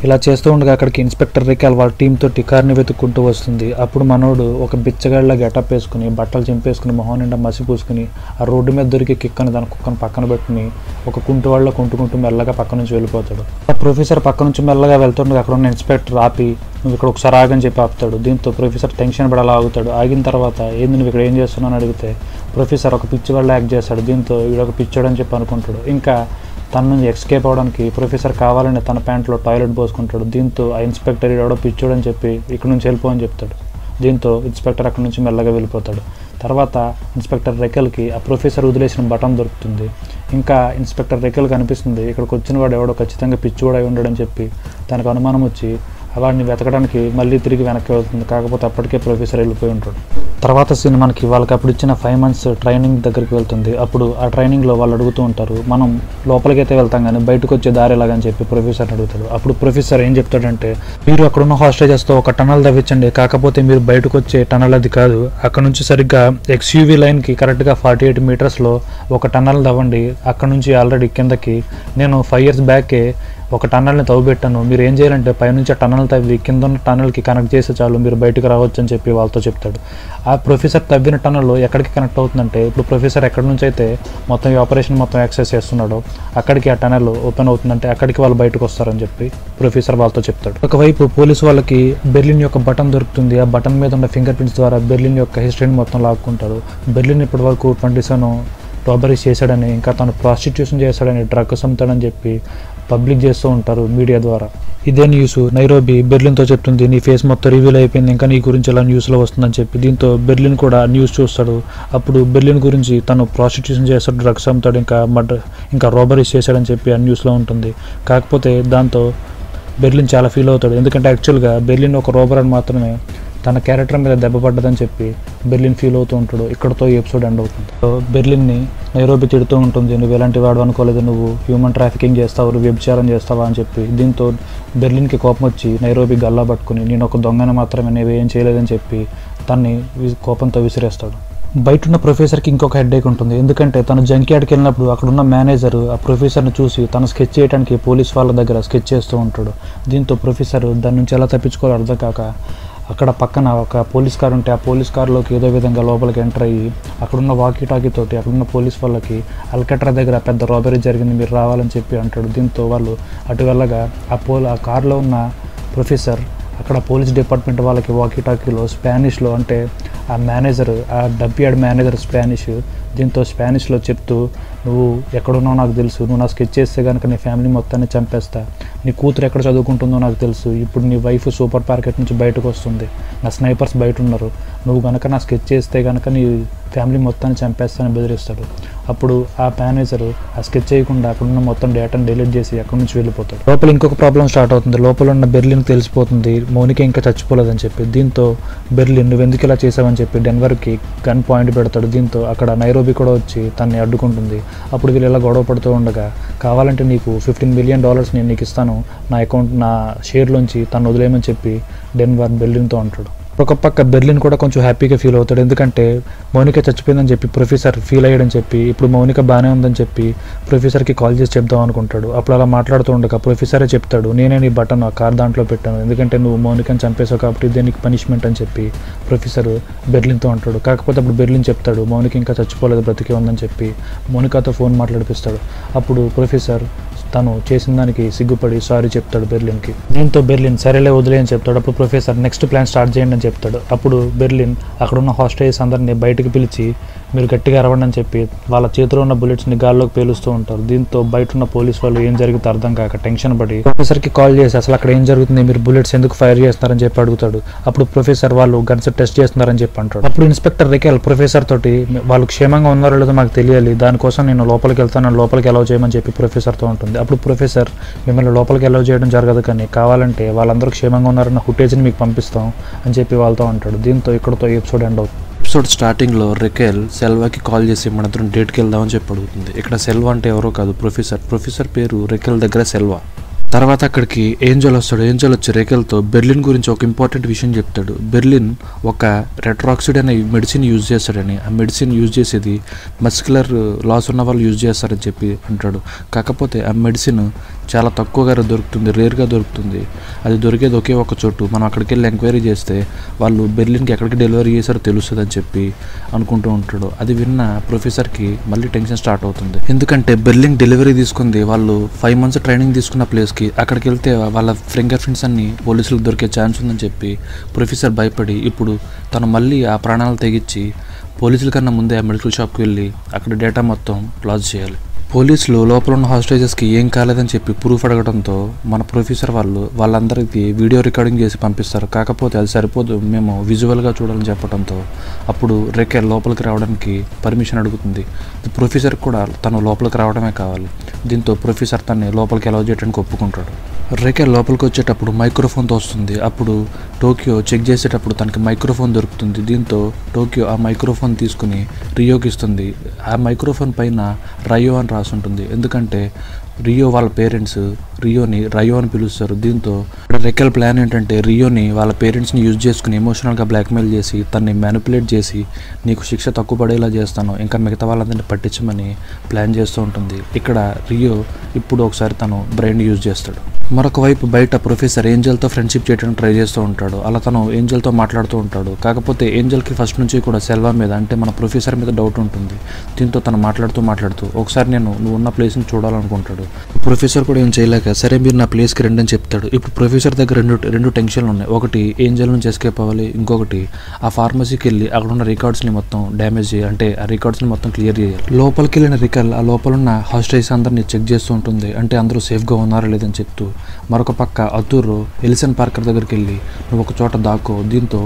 ఇలా చేస్తూ ఉండగా అక్కడికి ఇన్స్పెక్టర్ రికాల్ వాళ్ళ టీం తోటి కార్ని వెతుక్కుంటూ వస్తుంది. అప్పుడు మనోడు ఒక బిచ్చగాడిలా గెటప్ వేసుకుని బట్టలు చింపేసుకుని మొహం నిండా మసి పూసుకుని ఆ రోడ్డు మీద దొరికి కిక్కని దాని కుక్కను పక్కన పెట్టుకుని ఒక కుంటువాళ్ళ కుంటుకుంటూ మెల్లగా పక్క నుంచి వెళ్ళిపోతాడు. ఆ ప్రొఫెసర్ పక్క నుంచి మెల్లగా వెళ్తుండగా అక్కడ ఉన్న ఇన్స్పెక్టర్ ఆపి నువ్వు ఇక్కడ ఒకసారి ఆగని చెప్పి ఆపుతాడు. దీంతో ప్రొఫెసర్ టెన్షన్ పడి అలా ఆగుతాడు. ఆగిన తర్వాత ఏంది నువ్వు ఇక్కడ ఏం చేస్తున్నావు అని అడిగితే ప్రొఫెసర్ ఒక పిచ్చివాళ్ళ యాక్ట్ చేస్తాడు. దీంతో వీడొక పిచ్చోడు అని చెప్పి అనుకుంటాడు. ఇంకా తన నుంచి ఎస్కేప్ అవడానికి ప్రొఫెసర్ కావాలని తన ప్యాంట్లో టాయిలెట్ పోసుకుంటాడు. దీంతో ఆ ఇన్స్పెక్టర్ ఎవడో పిచ్చోడు అని చెప్పి ఇక్కడ నుంచి వెళ్ళిపో అని చెప్తాడు. దీంతో ఇన్స్పెక్టర్ అక్కడి నుంచి మెల్లగా వెళ్ళిపోతాడు. తర్వాత ఇన్స్పెక్టర్ రెకల్కి ఆ ప్రొఫెసర్ వదిలేసిన బటన్ దొరుకుతుంది. ఇంకా ఇన్స్పెక్టర్ రెకల్కి అనిపిస్తుంది ఇక్కడికి వచ్చిన వాడు ఎవడో ఖచ్చితంగా పిచ్చివాడు అయి ఉండడని చెప్పి తనకు అనుమానం వచ్చి వాడిని వెతకడానికి మళ్ళీ తిరిగి వెనక్కి వెళ్తుంది. కాకపోతే అప్పటికే ప్రొఫెసర్ వెళ్ళిపోయి ఉంటాడు. తర్వాత సీన్ మనకి వాళ్ళకి అప్పుడు ఇచ్చిన 5 months ట్రైనింగ్ దగ్గరికి వెళ్తుంది. అప్పుడు ఆ ట్రైనింగ్లో వాళ్ళు అడుగుతూ ఉంటారు మనం లోపలికైతే వెళ్తాం కానీ బయటకు వచ్చే దారి ఎలాగని చెప్పి ప్రొఫెసర్ అడుగుతాడు. అప్పుడు ప్రొఫెసర్ ఏం చెప్తాడంటే మీరు అక్కడున్న హాస్టేజెస్తో ఒక టనల్ తవ్వించండి, కాకపోతే మీరు బయటకు వచ్చే టనల్ అది కాదు, అక్కడ నుంచి సరిగ్గా XUV లైన్కి కరెక్ట్గా 48 meters ఒక టనల్ తవ్వండి. అక్కడ నుంచి ఆల్రెడీ కిందకి నేను 5 years బ్యాకే ఒక టనల్ని తవ్విపెట్టాను, మీరు ఏం చేయాలంటే పైనుంచి ఆ టనల్ తవ్వి కింద ఉన్న టనల్కి కనెక్ట్ చేస్తే చాలు మీరు బయటకు రావచ్చు అని చెప్పి వాళ్ళతో చెప్తాడు. ఆ ప్రొఫెసర్ తవ్విన టనల్ ఎక్కడికి కనెక్ట్ అవుతుందంటే ఇప్పుడు ప్రొఫెసర్ ఎక్కడి నుంచి అయితే మొత్తం ఈ ఆపరేషన్ మొత్తం యాక్సెస్ చేస్తున్నాడో అక్కడికి ఆ టనల్ ఓపెన్ అవుతుందంటే అక్కడికి వాళ్ళు బయటకు వస్తారని చెప్పి ప్రొఫెసర్ వాళ్ళతో చెప్తాడు. ఒకవైపు పోలీసు వాళ్ళకి బెర్లిన్ యొక్క బటన్ దొరుకుతుంది. ఆ బటన్ మీద ఉన్న ఫింగర్ ప్రింట్స్ ద్వారా బెర్లిన్ యొక్క హిస్టరీని మొత్తం లాక్కుంటారు. బెర్లిన్ ఇప్పటి వరకు 27 రాబరీస్ చేశాడని ఇంకా తను ప్రాస్టిట్యూషన్ చేశాడని డ్రగ్స్ అమ్ముతాడని చెప్పి పబ్లిక్ చేస్తూ ఉంటారు మీడియా ద్వారా. ఇదే న్యూస్ నైరోబి బెర్లిన్తో చెప్తుంది నీ ఫేస్ మొత్తం రివీల్ అయిపోయింది, ఇంకా నీ గురించి ఇలా న్యూస్లో వస్తుందని చెప్పి. దీంతో బెర్లిన్ కూడా న్యూస్ చూస్తాడు. అప్పుడు బెర్లిన్ గురించి తను ప్రాస్టిట్యూషన్ చేస్తాడు, డ్రగ్స్ అమ్ముతాడు, ఇంకా రాబరీస్ చేశాడని చెప్పి ఆ న్యూస్లో ఉంటుంది. కాకపోతే దాంతో బెర్లిన్ చాలా ఫీల్ అవుతాడు. ఎందుకంటే యాక్చువల్గా బెర్లిన్ ఒక రాబర్ అని మాత్రమే తన క్యారెక్టర్ మీద దెబ్బ పడ్డదని చెప్పి బెర్లిన్ ఫీల్ అవుతూ ఉంటాడు. ఇక్కడతో ఈ ఎపిసోడ్ ఎండ్ అవుతుంది. బెర్లిన్ని నైరోబి తిడుతూ ఉంటుంది, నువ్వు ఎలాంటి వాడు అనుకోలేదు, నువ్వు హ్యూమన్ ట్రాఫికింగ్ చేస్తావు, వ్యభిచారం చేస్తావా అని చెప్పి. దీంతో బెర్లిన్కి కోపం వచ్చి నైరోబి గల్లా పట్టుకుని నేను ఒక దొంగని మాత్రమే నేవేం చేయలేదని చెప్పి తన్ని కోపంతో విసిరేస్తాడు. బయట ఉన్న ప్రొఫెసర్కి ఇంకొక హెడ్ఏక్ ఉంటుంది. ఎందుకంటే తను జంక్యార్డ్కి వెళ్ళినప్పుడు అక్కడున్న మేనేజర్ ఆ ప్రొఫెసర్ని చూసి తను స్కెచ్ చేయడానికి పోలీస్ వాళ్ళ దగ్గర స్కెచ్ చేస్తూ ఉంటాడు. దీంతో ప్రొఫెసర్ దాని నుంచి ఎలా తప్పించుకోవాలో అర్థం కాక అక్కడ పక్కన ఒక పోలీస్ కార్ ఉంటే ఆ పోలీస్ కార్లోకి ఏదో విధంగా లోపలికి ఎంటర్ అయ్యి అక్కడున్న వాకీ టాకీ తోటి అక్కడున్న పోలీస్ వాళ్ళకి అల్కట్రా దగ్గర పెద్ద రాబరీ జరిగింది మీరు రావాలని చెప్పి అంటాడు. దీంతో వాళ్ళు అటు వెళ్ళగా ఆ కార్లో ఉన్న ప్రొఫెసర్ అక్కడ పోలీస్ డిపార్ట్మెంట్ వాళ్ళకి వాకీ టాకీలో స్పానిష్లో అంటే ఆ మేనేజర్ ఆ డబ్బియాడ్ మేనేజర్ స్పానిష్, దీంతో స్పానిష్లో చెప్తూ నువ్వు ఎక్కడున్నావు నాకు తెలుసు, నువ్వు నా స్కెచ్ చేస్తే కనుక నీ ఫ్యామిలీ మొత్తాన్ని చంపేస్తా, నీ కూతురు ఎక్కడ చదువుకుంటుందో నాకు తెలుసు, ఇప్పుడు నీ వైఫ్ సూపర్ మార్కెట్ నుంచి బయటకు వస్తుంది, నా స్నైపర్స్ బయట ఉన్నారు, నువ్వు కనుక నా స్కెచ్ చేస్తే కనుక నీ ఫ్యామిలీ మొత్తాన్ని చంపేస్తానని బెదిరిస్తాడు. అప్పుడు ఆ మేనేజరు ఆ స్కెచ్ చేయకుండా అక్కడున్న మొత్తం డేటాను డిలీట్ చేసి అక్కడి నుంచి వెళ్ళిపోతాడు. లోపల ఇంకొక ప్రాబ్లం స్టార్ట్ అవుతుంది. లోపల ఉన్న బెర్లిన్కి తెలిసిపోతుంది మౌనిక ఇంకా చచ్చిపోలేదని చెప్పి. దీంతో బెర్లిన్ నువ్వు ఎందుకు ఇలా చేసావని చెప్పి డెన్వర్కి గన్ పాయింట్ పెడతాడు. దీంతో అక్కడ నైరోబి కూడా వచ్చి తన్ని అడ్డుకుంటుంది. అప్పుడు వీళ్ళు ఇలా గొడవ పడుతూ ఉండగా కావాలంటే నీకు $15 million నేను నీకు ఇస్తాను, నా అకౌంట్ నా షేర్లోంచి తను వదిలేయమని చెప్పి డెన్వర్ బెర్లిన్తో అంటాడు. ఒక పక్క బెర్లిన్ కూడా కొంచెం హ్యాపీగా ఫీల్ అవుతాడు. ఎందుకంటే మౌనిక చచ్చిపోయిందని చెప్పి ప్రొఫెసర్ ఫీల్ అయ్యాడని చెప్పి ఇప్పుడు మౌనిక బాగానే ఉందని చెప్పి ప్రొఫెసర్కి కాల్ చేసి చెప్దాం అనుకుంటాడు. అప్పుడు అలా మాట్లాడుతూ ఉండగా ప్రొఫెసరే చెప్తాడు నేనే నీ బటన్ ఆ కార్ దాంట్లో పెట్టాను, ఎందుకంటే నువ్వు మౌనికని చంపేశావు కాబట్టి ఇదే నీకు పనిష్మెంట్ అని చెప్పి ప్రొఫెసర్ బెర్లిన్తో అంటాడు. కాకపోతే అప్పుడు బెర్లిన్ చెప్తాడు మౌనిక ఇంకా చచ్చిపోలేదు బ్రతికే ఉందని చెప్పి మౌనికతో ఫోన్ మాట్లాడిపిస్తాడు. అప్పుడు ప్రొఫెసర్ తను చేసిన దానికి సిగ్గుపడి సారీ చెప్తాడు బెర్లిన్కి. దీంతో బెర్లిన్ సరేలే వదిలే అని చెప్తాడు. అప్పుడు ప్రొఫెసర్ నెక్స్ట్ ప్లాన్ స్టార్ట్ చేయండి అని చెప్తాడు. అప్పుడు బెర్లిన్ అక్కడున్న హాస్టేజెస్ అందరినీ బయటకు పిలిచి మీరు గట్టిగా అరవండి అని చెప్పి వాళ్ళ చేతిలో ఉన్న బుల్లెట్స్ని గాల్లోకి పేలుస్తూ ఉంటారు. దీంతో బయట ఉన్న పోలీస్ వాళ్ళు ఏం జరుగుతుందో అర్థం కాక టెన్షన్ పడి ప్రొఫెసర్కి కాల్ చేసి అసలు అక్కడ ఏం జరుగుతుంది, మీరు బుల్లెట్స్ ఎందుకు ఫైర్ చేస్తున్నారని చెప్పి అడుగుతాడు. అప్పుడు ప్రొఫెసర్ వాళ్ళు గన్స్ టెస్ట్ చేస్తున్నారని చెప్పి అంటాడు. అప్పుడు ఇన్స్పెక్టర్ రికెల్ ప్రొఫెసర్ తోటి వాళ్ళు క్షేమంగా ఉన్నారో లేదో మాకు తెలియాలి, దానికోసం నేను లోపలికి వెళ్తాను, లోపలికి అలౌ చేయమని చెప్పి ప్రొఫెసర్తో ఉంటుంది. అప్పుడు ప్రొఫెసర్ మిమ్మల్ని లోపలికి అలౌ చేయడం జరగదు, కానీ కావాలంటే వాళ్ళందరూ క్షేమంగా ఉన్నారన్న ఫుటేజ్ని మీకు పంపిస్తాం అని చెప్పి వాళ్ళతో అంటాడు. దీంతో ఇక్కడతో ఎపిసోడ్ ఎండ్ అవుతుంది. ఎపిసోడ్ స్టార్టింగ్లో రికెల్ సెల్వాకి కాల్ చేసి మనందరం డేట్కి వెళ్దామని చెప్పి అడుగుతుంది. ఇక్కడ సెల్వా అంటే ఎవరో కాదు, ప్రొఫెసర్ పేరు రికెల్ దగ్గర సెల్వా. తర్వాత అక్కడికి ఏంజల్ వస్తాడు. ఏంజల్ వచ్చి రేకెల్తో బెర్లిన్ గురించి ఒక ఇంపార్టెంట్ విషయం చెప్తాడు. బెర్లిన్ ఒక రెట్రాక్సిడ్ అనే మెడిసిన్ యూజ్ చేస్తాడని, ఆ మెడిసిన్ యూజ్ చేసేది మస్కులర్ లాస్ ఉన్న వాళ్ళు యూజ్ చేస్తారని చెప్పి అంటాడు. కాకపోతే ఆ మెడిసిన్ చాలా తక్కువగా దొరుకుతుంది, రేర్గా దొరుకుతుంది. అది దొరికేది ఒకే ఒక చోటు. మనం అక్కడికి వెళ్ళి ఎంక్వైరీ చేస్తే వాళ్ళు బెర్లిన్కి ఎక్కడికి డెలివరీ చేశారో తెలుస్తుంది అని చెప్పి అనుకుంటూ ఉంటాడు. అది విన్న ప్రొఫెసర్కి మళ్ళీ టెన్షన్ స్టార్ట్ అవుతుంది. ఎందుకంటే బెర్లిన్ డెలివరీ తీసుకుంది వాళ్ళు 5 months ట్రైనింగ్ తీసుకున్న ప్లేస్కి. అక్కడికి వెళ్తే వాళ్ళ ఫింగర్ ప్రింట్స్ అన్ని పోలీసులకు దొరికే ఛాన్స్ ఉందని చెప్పి ప్రొఫెసర్ భయపడి ఇప్పుడు తను మళ్ళీ ఆ ప్రాణాలు తెగించి పోలీసుల కన్నా ముందే ఆ మెడికల్ షాప్కి వెళ్ళి అక్కడ డేటా మొత్తం లాజ్ చేయాలి. పోలీసులు లోపల ఉన్న హాస్టేజెస్కి ఏం కాలేదని చెప్పి ప్రూఫ్ అడగడంతో మన ప్రొఫెసర్ వాళ్ళందరికీ వీడియో రికార్డింగ్ చేసి పంపిస్తారు. కాకపోతే అది సరిపోదు, మేము విజువల్గా చూడాలని చెప్పడంతో అప్పుడు రేకెల్ లోపలికి రావడానికి పర్మిషన్ అడుగుతుంది. ప్రొఫెసర్ కూడా తను లోపలికి రావడమే కావాలి. దీంతో ప్రొఫెసర్ తన్ని లోపలికి అలౌ చేయడానికి ఒప్పుకుంటాడు. రేకెల్ లోపలికి వచ్చేటప్పుడు మైక్రోఫోన్తో వస్తుంది. అప్పుడు టోక్యో చెక్ చేసేటప్పుడు తనకి మైక్రోఫోన్ దొరుకుతుంది. దీంతో టోక్యో ఆ మైక్రోఫోన్ తీసుకుని రియోకి ఇస్తుంది. ఆ మైక్రోఫోన్ పైన రయో అని రాసి ఉంటుంది. ఎందుకంటే రియో వాళ్ళ పేరెంట్స్ రియోని రయో అని పిలుస్తారు. దీంతో రేకెల్ ప్లాన్ ఏంటంటే రియోని వాళ్ళ పేరెంట్స్ని యూజ్ చేసుకుని ఎమోషనల్గా బ్లాక్మెయిల్ చేసి తన్ని మ్యానిపులేట్ చేసి నీకు శిక్ష తక్కువ పడేలా చేస్తాను, ఇంకా మిగతా వాళ్ళందరినీ పట్టించమని ప్లాన్ చేస్తూ ఉంటుంది. ఇక్కడ రియో ఇప్పుడు ఒకసారి తను బ్రెయిన్ యూజ్ చేస్తాడు. మరొక వైపు బయట ప్రొఫెసర్ ఏంజల్తో ఫ్రెండ్షిప్ చేయడానికి ట్రై చేస్తూ ఉంటాడు. అలా తను ఏంజల్తో మాట్లాడుతూ ఉంటాడు. కాకపోతే ఏంజల్కి ఫస్ట్ నుంచి కూడా సెల్వా మీద అంటే మన ప్రొఫెసర్ మీద డౌట్ ఉంటుంది. దీంతో తను మాట్లాడుతూ ఒకసారి నువ్వు ఉన్న ప్లేస్ని చూడాలనుకుంటాడు. ప్రొఫెసర్ కూడా ఏం చేయలేక సరే మీరు నా ప్లేస్కి రండి అని చెప్తాడు. ఇప్పుడు ప్రొఫెసర్ దగ్గర రెండు టెన్షన్లు ఉన్నాయి. ఒకటి ఏంజల్ నుంచి ఎస్కేప్ అవ్వాలి, ఇంకొకటి ఆ ఫార్మసీకి వెళ్ళి అక్కడ ఉన్న రికార్డ్స్ని మొత్తం డ్యామేజ్ చేయాలి, అంటే ఆ రికార్డ్స్ని మొత్తం క్లియర్ చేయాలి. లోపలికి వెళ్ళిన రికల్ ఆ లోపల ఉన్న హాస్టేజెస్ అందరినీ చెక్ చేస్తూ ఉంటుంది, అంటే అందరూ సేఫ్గా ఉన్నారా లేదని చెప్తూ. మరొక పక్క అతూరు ఎలిసన్ పార్కర్ దగ్గరికి వెళ్ళి నువ్వు ఒక చోట దాక్కో. దీంతో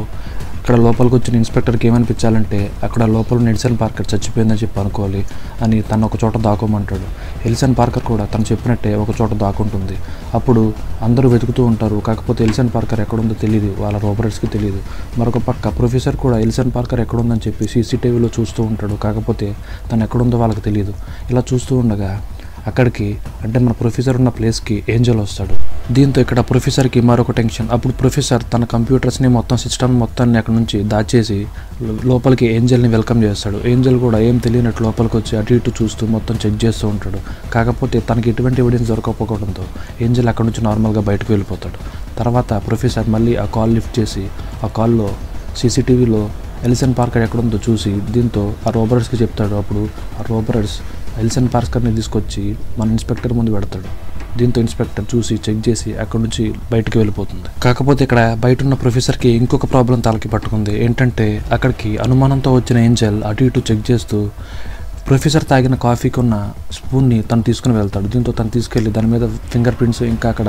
ఇక్కడ లోపలికి వచ్చిన ఇన్స్పెక్టర్కి ఏమనిపించాలంటే అక్కడ లోపల ఉన్న ఎలిసన్ పార్కర్ చచ్చిపోయిందని చెప్పి అనుకోవాలి అని తను ఒక చోట దాక్కోమంటాడు. ఎలిసన్ పార్కర్ కూడా తను చెప్పినట్టే ఒక చోట దాక్కుంటుంది. అప్పుడు అందరూ వెతుకుతూ ఉంటారు. కాకపోతే ఎలిసన్ పార్కర్ ఎక్కడుందో తెలియదు, వాళ్ళ రోబర్ట్స్కి తెలియదు. మరొక పక్క ప్రొఫెసర్ కూడా ఎలిసన్ పార్కర్ ఎక్కడుందని చెప్పి సీసీటీవీలో చూస్తూ ఉంటాడు. కాకపోతే తను ఎక్కడుందో వాళ్ళకి తెలియదు. ఇలా చూస్తూ ఉండగా అక్కడికి అంటే మన ప్రొఫెసర్ ఉన్న ప్లేస్కి ఏంజల్ వస్తాడు. దీంతో ఇక్కడ ప్రొఫెసర్కి మరొక టెన్షన్. అప్పుడు ప్రొఫెసర్ తన కంప్యూటర్స్ని మొత్తం సిస్టమ్ మొత్తాన్ని అక్కడ నుంచి దాచేసి లోపలికి ఏంజల్ని వెల్కమ్ చేస్తాడు. ఏంజల్ కూడా ఏం తెలియనట్టు లోపలికి వచ్చి అటు ఇటు చూస్తూ మొత్తం చెక్ చేస్తూ ఉంటాడు. కాకపోతే తనకి ఎటువంటి ఎవిడెన్స్ దొరకకపోవడంతో ఏంజల్ అక్కడ నుంచి నార్మల్గా బయటకు వెళ్ళిపోతాడు. తర్వాత ప్రొఫెసర్ మళ్ళీ ఆ కాల్ లిఫ్ట్ చేసి ఆ కాల్లో సీసీటీవీలో ఎలిసన్ పార్కర్ ఎక్కడుందో చూసి దీంతో ఆ రోబర్ట్స్కి చెప్తాడు. అప్పుడు ఆ రోబర్ట్స్ ఎలిసన్ పార్కర్ని తీసుకొచ్చి మన ఇన్స్పెక్టర్ ముందు పెడతాడు. దీంతో ఇన్స్పెక్టర్ చూసి చెక్ చేసి అక్కడ నుంచి బయటకు వెళ్ళిపోతుంది. కాకపోతే ఇక్కడ బయట ఉన్న ప్రొఫెసర్కి ఇంకొక ప్రాబ్లం తలకి పట్టుకుంది. ఏంటంటే అక్కడికి అనుమానంతో వచ్చిన ఏంజల్ అటు ఇటు చెక్ చేస్తూ ప్రొఫెసర్ తాగిన కాఫీకి ఉన్న స్పూన్ని తను తీసుకుని వెళ్తాడు. దీంతో తను తీసుకెళ్ళి దాని మీద ఫింగర్ ప్రింట్స్, ఇంకా అక్కడ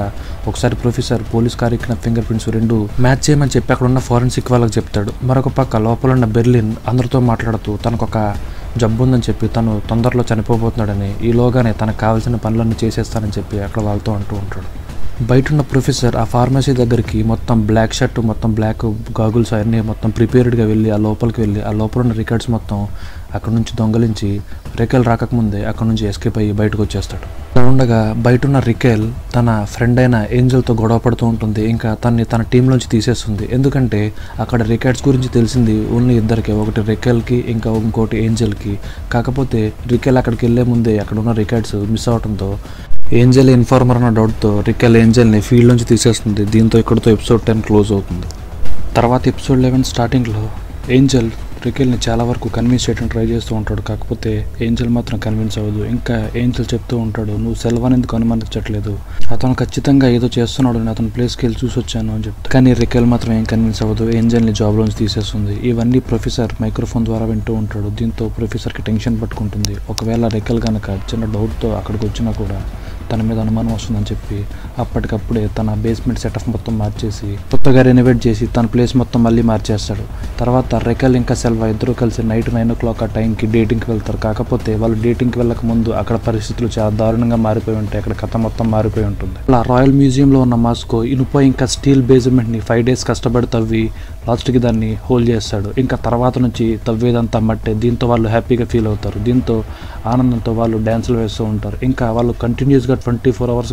ఒకసారి ప్రొఫెసర్ పోలీస్ కార్ ఎక్కిన ఫింగర్ ప్రింట్స్ 2 మ్యాచ్ చేయమని చెప్పి అక్కడ ఉన్న ఫారెన్సిక్ వాళ్ళకి చెప్తాడు. మరొక పక్క లోపల ఉన్న బెర్లిన్ అందరితో మాట్లాడుతూ తనకొక జబ్బు ఉందని చెప్పి తను తొందరలో చనిపోబోతున్నాడని, ఈలోగానే తనకు కావాల్సిన పనులన్నీ చేసేస్తానని చెప్పి అక్కడ వాళ్ళతో అంటూ ఉంటాడు. బయట ఉన్న ప్రొఫెసర్ ఆ ఫార్మసీ దగ్గరికి మొత్తం బ్లాక్ షర్ట్, మొత్తం బ్లాక్ గాగుల్స్ అవన్నీ మొత్తం ప్రిపేర్డ్గా వెళ్ళి ఆ లోపలికి వెళ్ళి ఆ లోపల ఉన్న రికార్డ్స్ మొత్తం అక్కడ నుంచి దొంగలించి రికెల్ రాకముందే అక్కడ నుంచి ఎస్కేప్ అయ్యి బయటకు వచ్చేస్తాడు. అలా ఉండగా బయట ఉన్న రికెల్ తన ఫ్రెండ్ అయిన ఏంజల్తో గొడవ పడుతూ ఉంటుంది. ఇంకా తన టీంలోంచి తీసేస్తుంది. ఎందుకంటే అక్కడ రికార్డ్స్ గురించి తెలిసింది ఓన్లీ ఇద్దరికి, ఒకటి రికెల్కి ఇంకా ఇంకోటి ఏంజల్కి. కాకపోతే రికెల్ అక్కడికి వెళ్ళే ముందే అక్కడ ఉన్న రికార్డ్స్ మిస్ అవడంతో ఏంజల్ ఇన్ఫార్మర్ అన్న డౌట్తో రికెల్ ఏంజల్ని ఫీల్డ్ నుంచి తీసేస్తుంది. దీంతో ఇక్కడితో ఎపిసోడ్ 10 క్లోజ్ అవుతుంది. తర్వాత ఎపిసోడ్ 11 స్టార్టింగ్లో ఏంజల్ రికెల్ని చాలా వరకు కన్విన్స్ చేయడానికి ట్రై చేస్తూ ఉంటాడు. కాకపోతే ఏంజల్ మాత్రం కన్విన్స్ అవ్వదు. ఇంకా ఏంజల్ చెప్తూ ఉంటాడు, నువ్వు సెల్వాని ఎందుకు అనుమానించట్లేదు, అతను ఖచ్చితంగా ఏదో చేస్తున్నాడు, నేను అతని ప్లేస్కి వెళ్ళి చూసి వచ్చాను అని చెప్తాను. కానీ రికెల్ మాత్రం ఏం కన్విన్స్ అవ్వదు. ఏంజల్ని జాబ్లోంచి తీసేస్తుంది. ఇవన్నీ ప్రొఫెసర్ మైక్రోఫోన్ ద్వారా వింటూ ఉంటాడు. దీంతో ప్రొఫెసర్కి టెన్షన్ పట్టుకుంటుంది. ఒకవేళ రికెల్ కనుక చిన్న డౌట్తో అక్కడికి వచ్చినా కూడా తన మీద అనుమానం వస్తుందని చెప్పి అప్పటికప్పుడే తన బేస్మెంట్ సెటప్ మొత్తం మార్చేసి కొత్తగా రెనోవేట్ చేసి తన ప్లేస్ మొత్తం మళ్ళీ మార్చేస్తాడు. తర్వాత రికెల్ ఇంకా సెల్వా ఇద్దరు కలిసి నైట్ 9 o'clock ఆ టైంకి డేటింగ్కి వెళ్తారు. కాకపోతే వాళ్ళు డేటింగ్కి వెళ్ళక ముందు అక్కడ పరిస్థితులు చాలా దారుణంగా మారిపోయి ఉంటాయి. అక్కడ కథ మొత్తం మారిపోయి ఉంటుంది. అలా రాయల్ మ్యూజియంలో ఉన్న మాస్కో ఇనుప ఇంకా స్టీల్ బేస్మెంట్ని 5 days కష్టపడి తవ్వి లాస్ట్కి దాన్ని హోల్డ్ చేస్తాడు. ఇంకా తర్వాత నుంచి తవ్వేదంతా మట్టే. దీంతో వాళ్ళు హ్యాపీగా ఫీల్ అవుతారు. దీంతో ఆనందంతో వాళ్ళు డ్యాన్సులు వేస్తూ ఉంటారు. ఇంకా వాళ్ళు కంటిన్యూస్గా 24 hours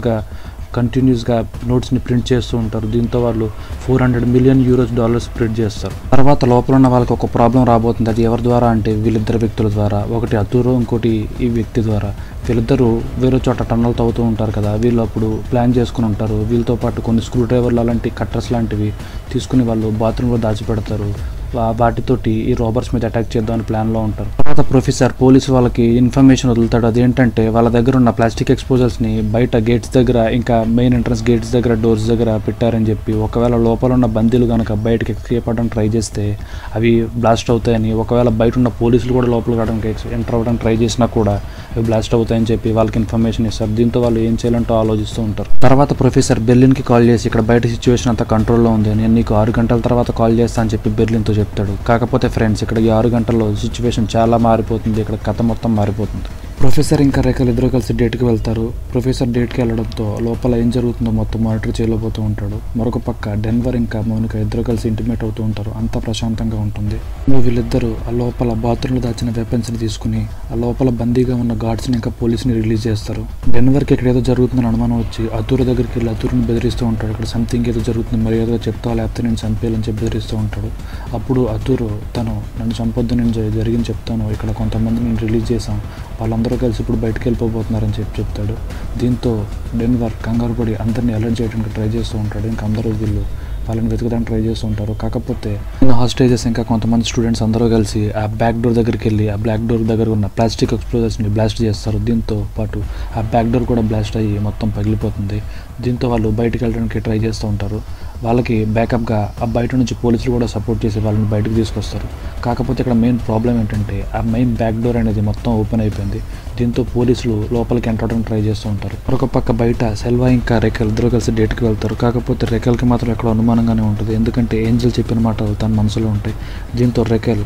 కంటిన్యూస్గా నోట్స్ని ప్రింట్ చేస్తూ ఉంటారు. దీంతో వాళ్ళు $400 million ప్రింట్ చేస్తారు. తర్వాత లోపల ఉన్న వాళ్ళకి ఒక ప్రాబ్లం రాబోతుంది. అది ఎవరి ద్వారా అంటే వీళ్ళిద్దరు వ్యక్తుల ద్వారా. ఒకటి అతూరో, ఇంకోటి ఈ వ్యక్తి ద్వారా. వీళ్ళిద్దరూ వేరే చోట టన్నల్ తవ్వుతూ ఉంటారు కదా, వీళ్ళు అప్పుడు ప్లాన్ చేసుకుని ఉంటారు. వీళ్ళతో పాటు కొన్ని స్క్రూ డ్రైవర్లు అలాంటి కట్టర్స్ లాంటివి తీసుకుని వాళ్ళు బాత్రూంలో దాచిపెడతారు. వాటితోటి ఈ రాబర్స్ మీద అటాక్ చేద్దామని ప్లాన్లో ఉంటారు. తర్వాత ప్రొఫెసర్ పోలీసు వాళ్ళకి ఇన్ఫర్మేషన్ వదులుతాడు. అదేంటంటే వాళ్ళ దగ్గర ఉన్న ప్లాస్టిక్ ఎక్స్పోజర్స్ని బయట గేట్స్ దగ్గర, ఇంకా మెయిన్ ఎంట్రన్స్ గేట్స్ దగ్గర, డోర్స్ దగ్గర పెట్టారని చెప్పి, ఒకవేళ లోపల ఉన్న బందీలు కనుక బయటకు ఎస్కేప్ అవ్వడానికి ట్రై చేస్తే అవి బ్లాస్ట్ అవుతాయని, ఒకవేళ బయట ఉన్న పోలీసులు కూడా లోపలికి రావడానికి ఎంటర్ అవ్వడానికి ట్రై చేసినా కూడా అవి బ్లాస్ట్ అవుతాయని చెప్పి వాళ్ళకి ఇన్ఫర్మేషన్ ఇస్తారు. దీంతో వాళ్ళు ఏం చేయాలంటో ఆలోచిస్తూ ఉంటారు. తర్వాత ప్రొఫెసర్ బెర్లిన్కి కాల్ చేసి ఇక్కడ బయట సిచ్యువేషన్ అంతా కంట్రోల్లో ఉంది, నేను నీకు 6 గంటల తర్వాత కాల్ చేస్తా అని చెప్పి బెర్లిన్తో చెప్తాడు. కాకపోతే ఫ్రెండ్స్, ఇక్కడ ఈ 6 గంటల్లో సిచ్యువేషన్ చాలా మారిపోతుంది. ఇక్కడ కథ మొత్తం మారిపోతుంది. ప్రొఫెసర్ ఇంకా రేఖలు ఇద్దరు కలిసి డేట్కి వెళ్తారు. ప్రొఫెసర్ డేట్కి వెళ్ళడంతో లోపల ఏం జరుగుతుందో మొత్తం మానిటర్ చేయలేకపోతూ ఉంటాడు. మరొక పక్క డెన్వర్ ఇంకా మౌనిక ఇద్దరు కలిసి ఇంటిమేట్ అవుతూ ఉంటారు. అంతా ప్రశాంతంగా ఉంటుంది. వీళ్ళిద్దరూ ఆ లోపల బాత్రూంలో దాచిన వెపన్స్ని తీసుకుని ఆ లోపల బందీగా ఉన్న గార్డ్స్ని ఇంకా పోలీసుని రిలీజ్ చేస్తారు. డెన్వర్కి ఇక్కడ ఏదో జరుగుతుందని అనుమానం వచ్చి అతూరు దగ్గరికి వెళ్ళి అతూరుని బెదిరిస్తూ ఉంటాడు. ఇక్కడ సంథింగ్ ఏదో జరుగుతుంది, మరి ఏదో చెప్తావా లేకపోతే నేను చంపేయాలని చెప్పి బెదిరిస్తూ ఉంటాడు. అప్పుడు అతూరు నన్ను చంపొద్దు, నేను జరిగింది చెప్తాను, ఇక్కడ కొంతమంది నేను రిలీజ్ చేశాం, వాళ్ళందరూ కలిసి ఇప్పుడు బయటకు వెళ్ళిపోతున్నారని చెప్తాడు. దీంతో డెన్వర్ కంగారు పడి అందరినీ అలర్ట్ చేయడానికి ట్రై చేస్తూ ఉంటాడు. ఇంకా అందరూ వీళ్ళు వాళ్ళని వెతకడానికి ట్రై చేస్తూ ఉంటారు. కాకపోతే హాస్టేజెస్ ఇంకా కొంతమంది స్టూడెంట్స్ అందరూ కలిసి ఆ బ్యాక్ డోర్ దగ్గరికి వెళ్ళి ఆ బ్లాక్ డోర్ దగ్గర ఉన్న ప్లాస్టిక్ ఎక్స్ప్లోజర్స్ని బ్లాస్ట్ చేస్తారు. దీంతో పాటు ఆ బ్యాక్ డోర్ కూడా బ్లాస్ట్ అయ్యి మొత్తం పగిలిపోతుంది. దీంతో వాళ్ళు బయటకు వెళ్ళడానికి ట్రై చేస్తూ ఉంటారు. వాళ్ళకి బ్యాకప్గా ఆ బయట నుంచి పోలీసులు కూడా సపోర్ట్ చేసి వాళ్ళని బయటకు తీసుకొస్తారు. కాకపోతే ఇక్కడ మెయిన్ ప్రాబ్లం ఏంటంటే ఆ మెయిన్ బ్యాక్ డోర్ అనేది మొత్తం ఓపెన్ అయిపోయింది. దీంతో పోలీసులు లోపలికి ఎంటర్ అవడానికి ట్రై చేస్తూ ఉంటారు. మరొక పక్క బయట సెల్వా ఇంకా రేఖల్ ఇద్దరు కలిసి డేట్కి వెళ్తారు. కాకపోతే రేఖల్కి మాత్రం ఎక్కడ అనుమానంగానే ఉంటుంది, ఎందుకంటే ఏంజల్ చెప్పిన మాటలు తన మనసులో ఉంటాయి. దీంతో రేఖల్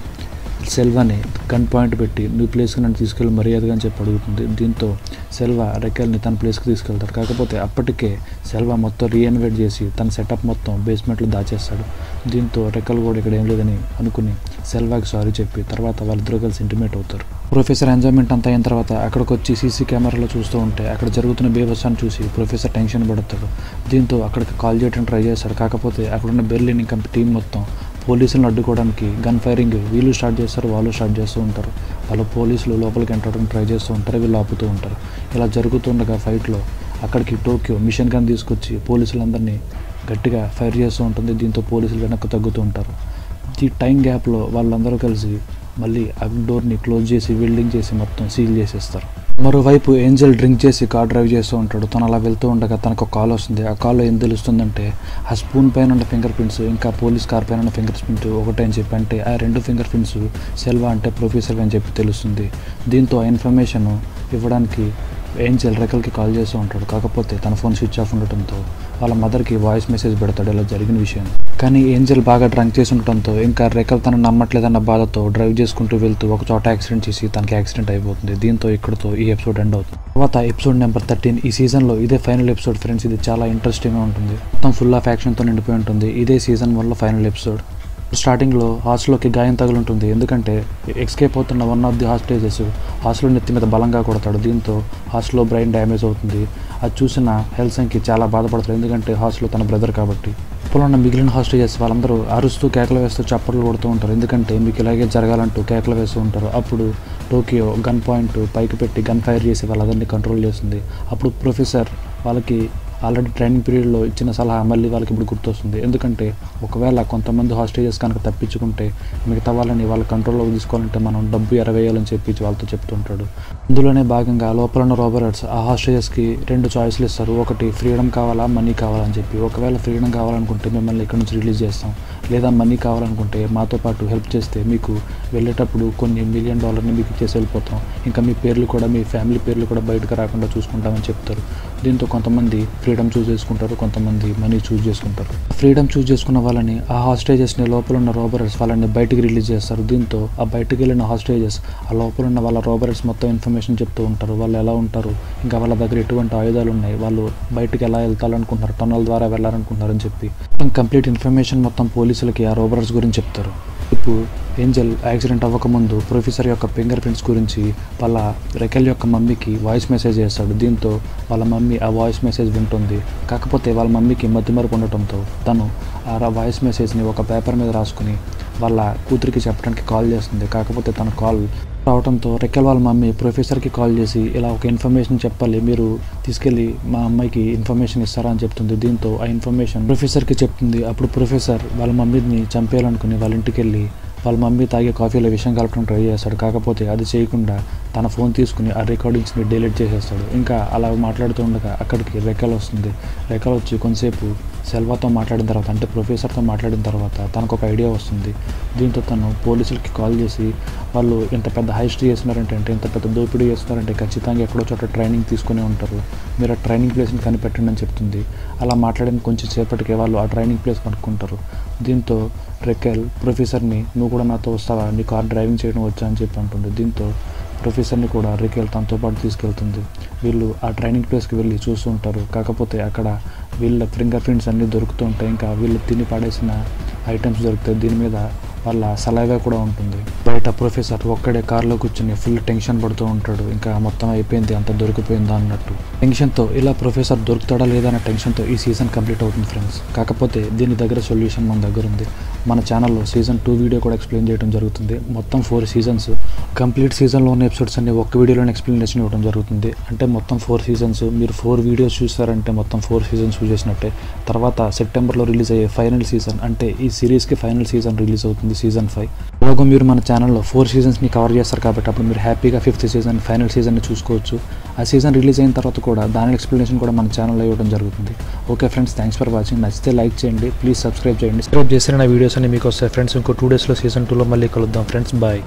సెల్వాని గన్ పాయింట్ పెట్టి నీ ప్లేస్కి నన్ను తీసుకెళ్ళి మర్యాదగా అని చెప్పి అడుగుతుంది. దీంతో సెల్వా రేఖల్ని తన ప్లేస్కి తీసుకెళ్తాడు. కాకపోతే అప్పటికే సెల్వా మొత్తం రీఎన్వేట్ చేసి తన సెటప్ మొత్తం బేస్మెంట్లో దాచేస్తాడు. దీంతో రేఖల్ కూడా ఇక్కడ ఏం లేదని అనుకుని సెల్వాకి సారీ చెప్పి తర్వాత వాళ్ళిద్దరూ కలిసి ఇంటిమేట్ అవుతారు. ప్రొఫెసర్ ఎంజాయ్మెంట్ అంతా అయిన తర్వాత అక్కడికి వచ్చి సీసీ కెమెరాలో చూస్తూ ఉంటే అక్కడ జరుగుతున్న బేబస్సాన్ని చూసి ప్రొఫెసర్ టెన్షన్ పడతాడు. దీంతో అక్కడికి కాల్ చేయడానికి ట్రై చేస్తాడు. కాకపోతే అక్కడున్న బెర్లిన్ ఇంకా టీం మొత్తం పోలీసులను అడ్డుకోవడానికి గన్ ఫైరింగ్ వీళ్ళు స్టార్ట్ చేస్తారు, వాళ్ళు స్టార్ట్ చేస్తూ ఉంటారు. వాళ్ళ పోలీసులు లోపలికి ఎంటడానికి ట్రై చేస్తూ ఉంటారు, వీళ్ళు ఆపుతూ ఉంటారు. ఇలా జరుగుతుండగా ఫైట్లో అక్కడికి టోక్యో మిషన్ గన్ తీసుకొచ్చి పోలీసులందరినీ గట్టిగా ఫైర్ చేస్తూ ఉంటుంది. దీంతో పోలీసులు వెనక్కి తగ్గుతూ ఉంటారు. ఈ టైం గ్యాప్లో వాళ్ళందరూ కలిసి మళ్ళీ ఆ డోర్ని క్లోజ్ చేసి వెల్డింగ్ చేసి మొత్తం సీల్ చేసేస్తారు. మరోవైపు ఏంజల్ డ్రింక్ చేసి కార్ డ్రైవ్ చేస్తూ ఉంటాడు. తను అలా వెళ్తూ ఉండగా తనకు ఒక కాల్ వస్తుంది. ఆ కాల్లో ఏం తెలుస్తుందంటే ఆ స్పూన్ పైన ఉన్న ఫింగర్ ప్రింట్స్ ఇంకా పోలీస్ కార్ పైన ఉన్న ఫింగర్ ప్రింట్ ఒకటే అని చెప్పి, అంటే ఆ 2 ఫింగర్ ప్రింట్స్ సెల్వా అంటే ప్రొఫెసర్ అని చెప్పి తెలుస్తుంది. దీంతో ఆ ఇన్ఫర్మేషన్ ఇవ్వడానికి ఏంజల్ రేఖల్కి కాల్ చేస్తూ ఉంటాడు. కాకపోతే తన ఫోన్ స్విచ్ ఆఫ్ ఉండటంతో వాళ్ళ మదర్కి వాయిస్ మెసేజ్ పెడతాడు ఇలా జరిగిన విషయం. కానీ ఏంజల్ బాగా డ్రంక్ చేసి ఉండటంతో ఇంకా రేఖల్ తనను నమ్మట్లేదన్న బాధతో డ్రైవ్ చేసుకుంటూ వెళ్తూ ఒక చోట యాక్సిడెంట్ చేసి తనకి యాక్సిడెంట్ అయిపోతుంది. దీంతో ఇక్కడతో ఈ ఎపిసోడ్ ఎండ్ అవుతుంది. తర్వాత ఎపిసోడ్ నెంబర్ 13 ఈ సీజన్లో ఇదే ఫైనల్ ఎపిసోడ్ ఫ్రెండ్స్. ఇది చాలా ఇంట్రెస్టింగ్గా ఉంటుంది, మొత్తం ఫుల్ ఆఫ్ యాక్షన్తో నిండిపోయి ఉంటుంది. ఇదే సీజన్ 1లో ఫైనల్ ఎపిసోడ్. స్టార్టింగ్లో హాస్టల్లోకి గాయం తగులుంటుంది, ఎందుకంటే ఎస్కేప్ అవుతున్న one of the hostages hostel నెత్తి మీద బలంగా కొడతాడు. దీంతో హాస్టల్లో బ్రెయిన్ డ్యామేజ్ అవుతుంది. అది చూసిన హెల్సన్కి చాలా బాధపడతాడు, ఎందుకంటే హాస్టల్లో తన బ్రదర్ కాబట్టి. ఇప్పుడు ఉన్న మిగిలిన హాస్టేజెస్ వాళ్ళందరూ అరుస్తూ కేకలు వేస్తూ చప్పట్లు కొడుతూ ఉంటారు, ఎందుకంటే మీకు ఇలాగే జరగాలంటూ కేకలు వేస్తూ ఉంటారు. అప్పుడు టోకియో గన్ పాయింట్ పైకి పెట్టి గన్ ఫైర్ చేసి వాళ్ళందరినీ కంట్రోల్ చేస్తుంది. అప్పుడు ప్రొఫెసర్ వాళ్ళకి ఆల్రెడీ ట్రైనింగ్ పీరియడ్లో ఇచ్చిన సలహా మళ్ళీ వాళ్ళకి ఇప్పుడు గుర్తొస్తుంది. ఎందుకంటే ఒకవేళ కొంతమంది హాస్టేజెస్ కనుక తప్పించుకుంటే మిగతా వాళ్ళని వాళ్ళ కంట్రోల్లో తీసుకోవాలంటే మనం డబ్బు ఎరవేయాలని చెప్పి వాళ్ళతో చెప్తుంటాడు. అందులోనే భాగంగా లోపల ఉన్న రాబర్ట్స్ ఆ హాస్టేజెస్కి 2 చాయిస్లు ఇస్తారు. ఒకటి ఫ్రీడమ్ కావాలా, మనీ కావాలని చెప్పి. ఒకవేళ ఫ్రీడమ్ కావాలనుకుంటే మిమ్మల్ని ఇక్కడ నుంచి రిలీజ్ చేస్తాం, లేదా మనీ కావాలనుకుంటే మాతో పాటు హెల్ప్ చేస్తే మీకు వెళ్ళేటప్పుడు కొన్ని $1 మిలియన్ మీకు ఇచ్చేసి వెళ్ళిపోతాం, ఇంకా మీ పేర్లు కూడా మీ ఫ్యామిలీ పేర్లు కూడా బయటకు రాకుండా చూసుకుంటామని చెప్తారు. దీంతో కొంతమంది ఫ్రీడమ్ చూస్ చేసుకుంటారు, కొంతమంది మనీ చూస్ చేసుకుంటారు. ఫ్రీడమ్ చూస్ చేసుకున్న వాళ్ళని ఆ హాస్టేజెస్ని లోపల ఉన్న రాబర్ట్స్ వాళ్ళని బయటికి రిలీజ్ చేస్తారు. దీంతో ఆ బయటకు వెళ్ళిన హాస్టేజెస్ ఆ లోపల ఉన్న వాళ్ళ రాబర్ట్స్ మొత్తం ఇన్ఫర్మేషన్ చెప్తూ ఉంటారు. వాళ్ళు ఎలా ఉంటారు, ఇంకా వాళ్ళ దగ్గర ఎటువంటి ఆయుధాలు ఉన్నాయి, వాళ్ళు బయటికి ఎలా వెళ్తారనుకుంటున్నారు, టన్నల్ ద్వారా వెళ్ళాలనుకుంటున్నారని చెప్పి కంప్లీట్ ఇన్ఫర్మేషన్ మొత్తం పోలీసులకి ఆ రాబర్ట్స్ గురించి చెప్తారు. ఇప్పుడు ఏంజల్ యాక్సిడెంట్ అవ్వకముందు ప్రొఫెసర్ యొక్క ఫింగర్ ప్రింట్స్ గురించి వాళ్ళ రెకెల్ యొక్క మమ్మీకి వాయిస్ మెసేజ్ చేస్తాడు. దీంతో వాళ్ళ మమ్మీ ఆ వాయిస్ మెసేజ్ వింటుంది. కాకపోతే వాళ్ళ మమ్మీకి మతిమరుపు ఉండటంతో తను ఆ వాయిస్ మెసేజ్ని ఒక పేపర్ మీద రాసుకుని వాళ్ళ కూతురికి చెప్పడానికి కాల్ చేస్తుంది. కాకపోతే తన కాల్ రావడంతో రెకెల్ వాళ్ళ మమ్మీ ప్రొఫెసర్కి కాల్ చేసి ఇలా ఒక ఇన్ఫర్మేషన్ చెప్పాలి, మీరు తీసుకెళ్ళి మా అమ్మాయికి ఇన్ఫర్మేషన్ ఇస్తారా అని చెప్తుంది. దీంతో ఆ ఇన్ఫర్మేషన్ ప్రొఫెసర్కి చెప్తుంది. అప్పుడు ప్రొఫెసర్ వాళ్ళ మమ్మీని చంపేయాలనుకుని వాళ్ళ ఇంటికి వెళ్ళి వాళ్ళ మమ్మీ తాగే కాఫీలో విషయం కలపడం ట్రై చేస్తాడు. కాకపోతే అది చేయకుండా తన ఫోన్ తీసుకుని ఆ రికార్డింగ్స్ని డిలీట్ చేసేస్తాడు. ఇంకా అలా మాట్లాడుతూ ఉండగా అక్కడికి రెక్కలు వస్తుంది. రెక్కలు వచ్చి కొంతసేపు సెల్వాతో మాట్లాడిన తర్వాత, అంటే ప్రొఫెసర్తో మాట్లాడిన తర్వాత తనకు ఒక ఐడియా వస్తుంది. దీంతో తను పోలీసులకి కాల్ చేసి వాళ్ళు ఇంత పెద్ద హైస్ట్రీ చేస్తున్నారంటే, ఇంత పెద్ద దోపిడీ చేస్తున్నారంటే ఖచ్చితంగా ఎక్కడో చోట ట్రైనింగ్ తీసుకునే ఉంటారు, మీరు ఆ ట్రైనింగ్ ప్లేస్ని కనిపెట్టండి అని చెప్తుంది. అలా మాట్లాడిన కొంచెం సేపటికే వాళ్ళు ఆ ట్రైనింగ్ ప్లేస్ కనుక్కుంటారు. దీంతో రెకెల్ ప్రొఫెసర్ని నువ్వు కూడా నాతో వస్తావా, నీ కార్ డ్రైవింగ్ చేయడం వచ్చా అని చెప్పి అంటుంది. దీంతో ప్రొఫెసర్ని కూడా రెకెల్ తనతో పాటు తీసుకెళ్తుంది. వీళ్ళు ఆ ట్రైనింగ్ ప్లేస్కి వెళ్ళి చూస్తూ ఉంటారు. కాకపోతే అక్కడ వీళ్ళ ఫింగర్ ప్రింట్స్ అన్నీ దొరుకుతూ ఉంటాయి. ఇంకా వీళ్ళు తిని పడేసిన ఐటమ్స్ దొరుకుతాయి. దీని మీద వాళ్ళ సలైవా కూడా ఉంటుంది. బయట ప్రొఫెసర్ ఒక్కడే కార్లో కూర్చుని ఫుల్ టెన్షన్ పడుతూ ఉంటాడు. ఇంకా మొత్తం అయిపోయింది, అంత దొరికిపోయిందా అన్నట్టు టెన్షన్తో. ఇలా ప్రొఫెసర్ దొరుకుతాడా లేదా అన్న టెన్షన్తో ఈ సీజన్ కంప్లీట్ అవుతుంది ఫ్రెండ్స్. కాకపోతే దీని దగ్గర సొల్యూషన్ మన దగ్గర ఉంది. మన ఛానల్లో సీజన్ 2 వీడియో కూడా ఎక్స్ప్లెయిన్ చేయడం జరుగుతుంది. మొత్తం 4 సీజన్స్, కంప్లీట్ సీజన్లో ఉన్న ఎపిసోడ్స్ అన్ని ఒక్క వీడియోలోనే ఎక్స్ప్లెనేషన్ ఇవ్వడం జరుగుతుంది. అంటే మొత్తం 4 సీజన్స్, మీరు 4 వీడియోస్ చూసారంటే మొత్తం 4 సీజన్స్ చూసేసినట్టే. తర్వాత సెప్టెంబర్లో రిలీజ్ అయ్యే ఫైనల్ సీజన్, అంటే ఈ సిరీస్కి ఫైనల్ సీజన్ రిలీజ్ అవుతుంది, సీజన్ 5. అలాగే మీరు మన ఛానల్లో 4 సీజన్స్ని కవర్ చేస్తారు కాబట్టి అప్పుడు మీరు హ్యాపీగా 5th సీజన్ ఫైనల్ సీజన్ని చూసుకోవచ్చు. ఆ సీజన్ రిలీజ్ అయిన తర్వాత కూడా దాని ఎక్స్ప్లెనేషన్ కూడా మన ఛానల్లో ఇవ్వడం జరుగుతుంది. Okay friends, thanks for watching. నచ్చితే లైక్ చేయండి, ప్లీజ్ సబ్స్క్రైబ్ చేయండి. సబ్స్క్రైబ్ చేసిన నా వీడియోస్ అన్ని మీకు వస్తాయి ఫ్రెండ్స్. ఇంకో 2 డేస్లో సీజన్ 2లో మళ్ళీ కలుద్దాం ఫ్రెండ్స్. బాయ్.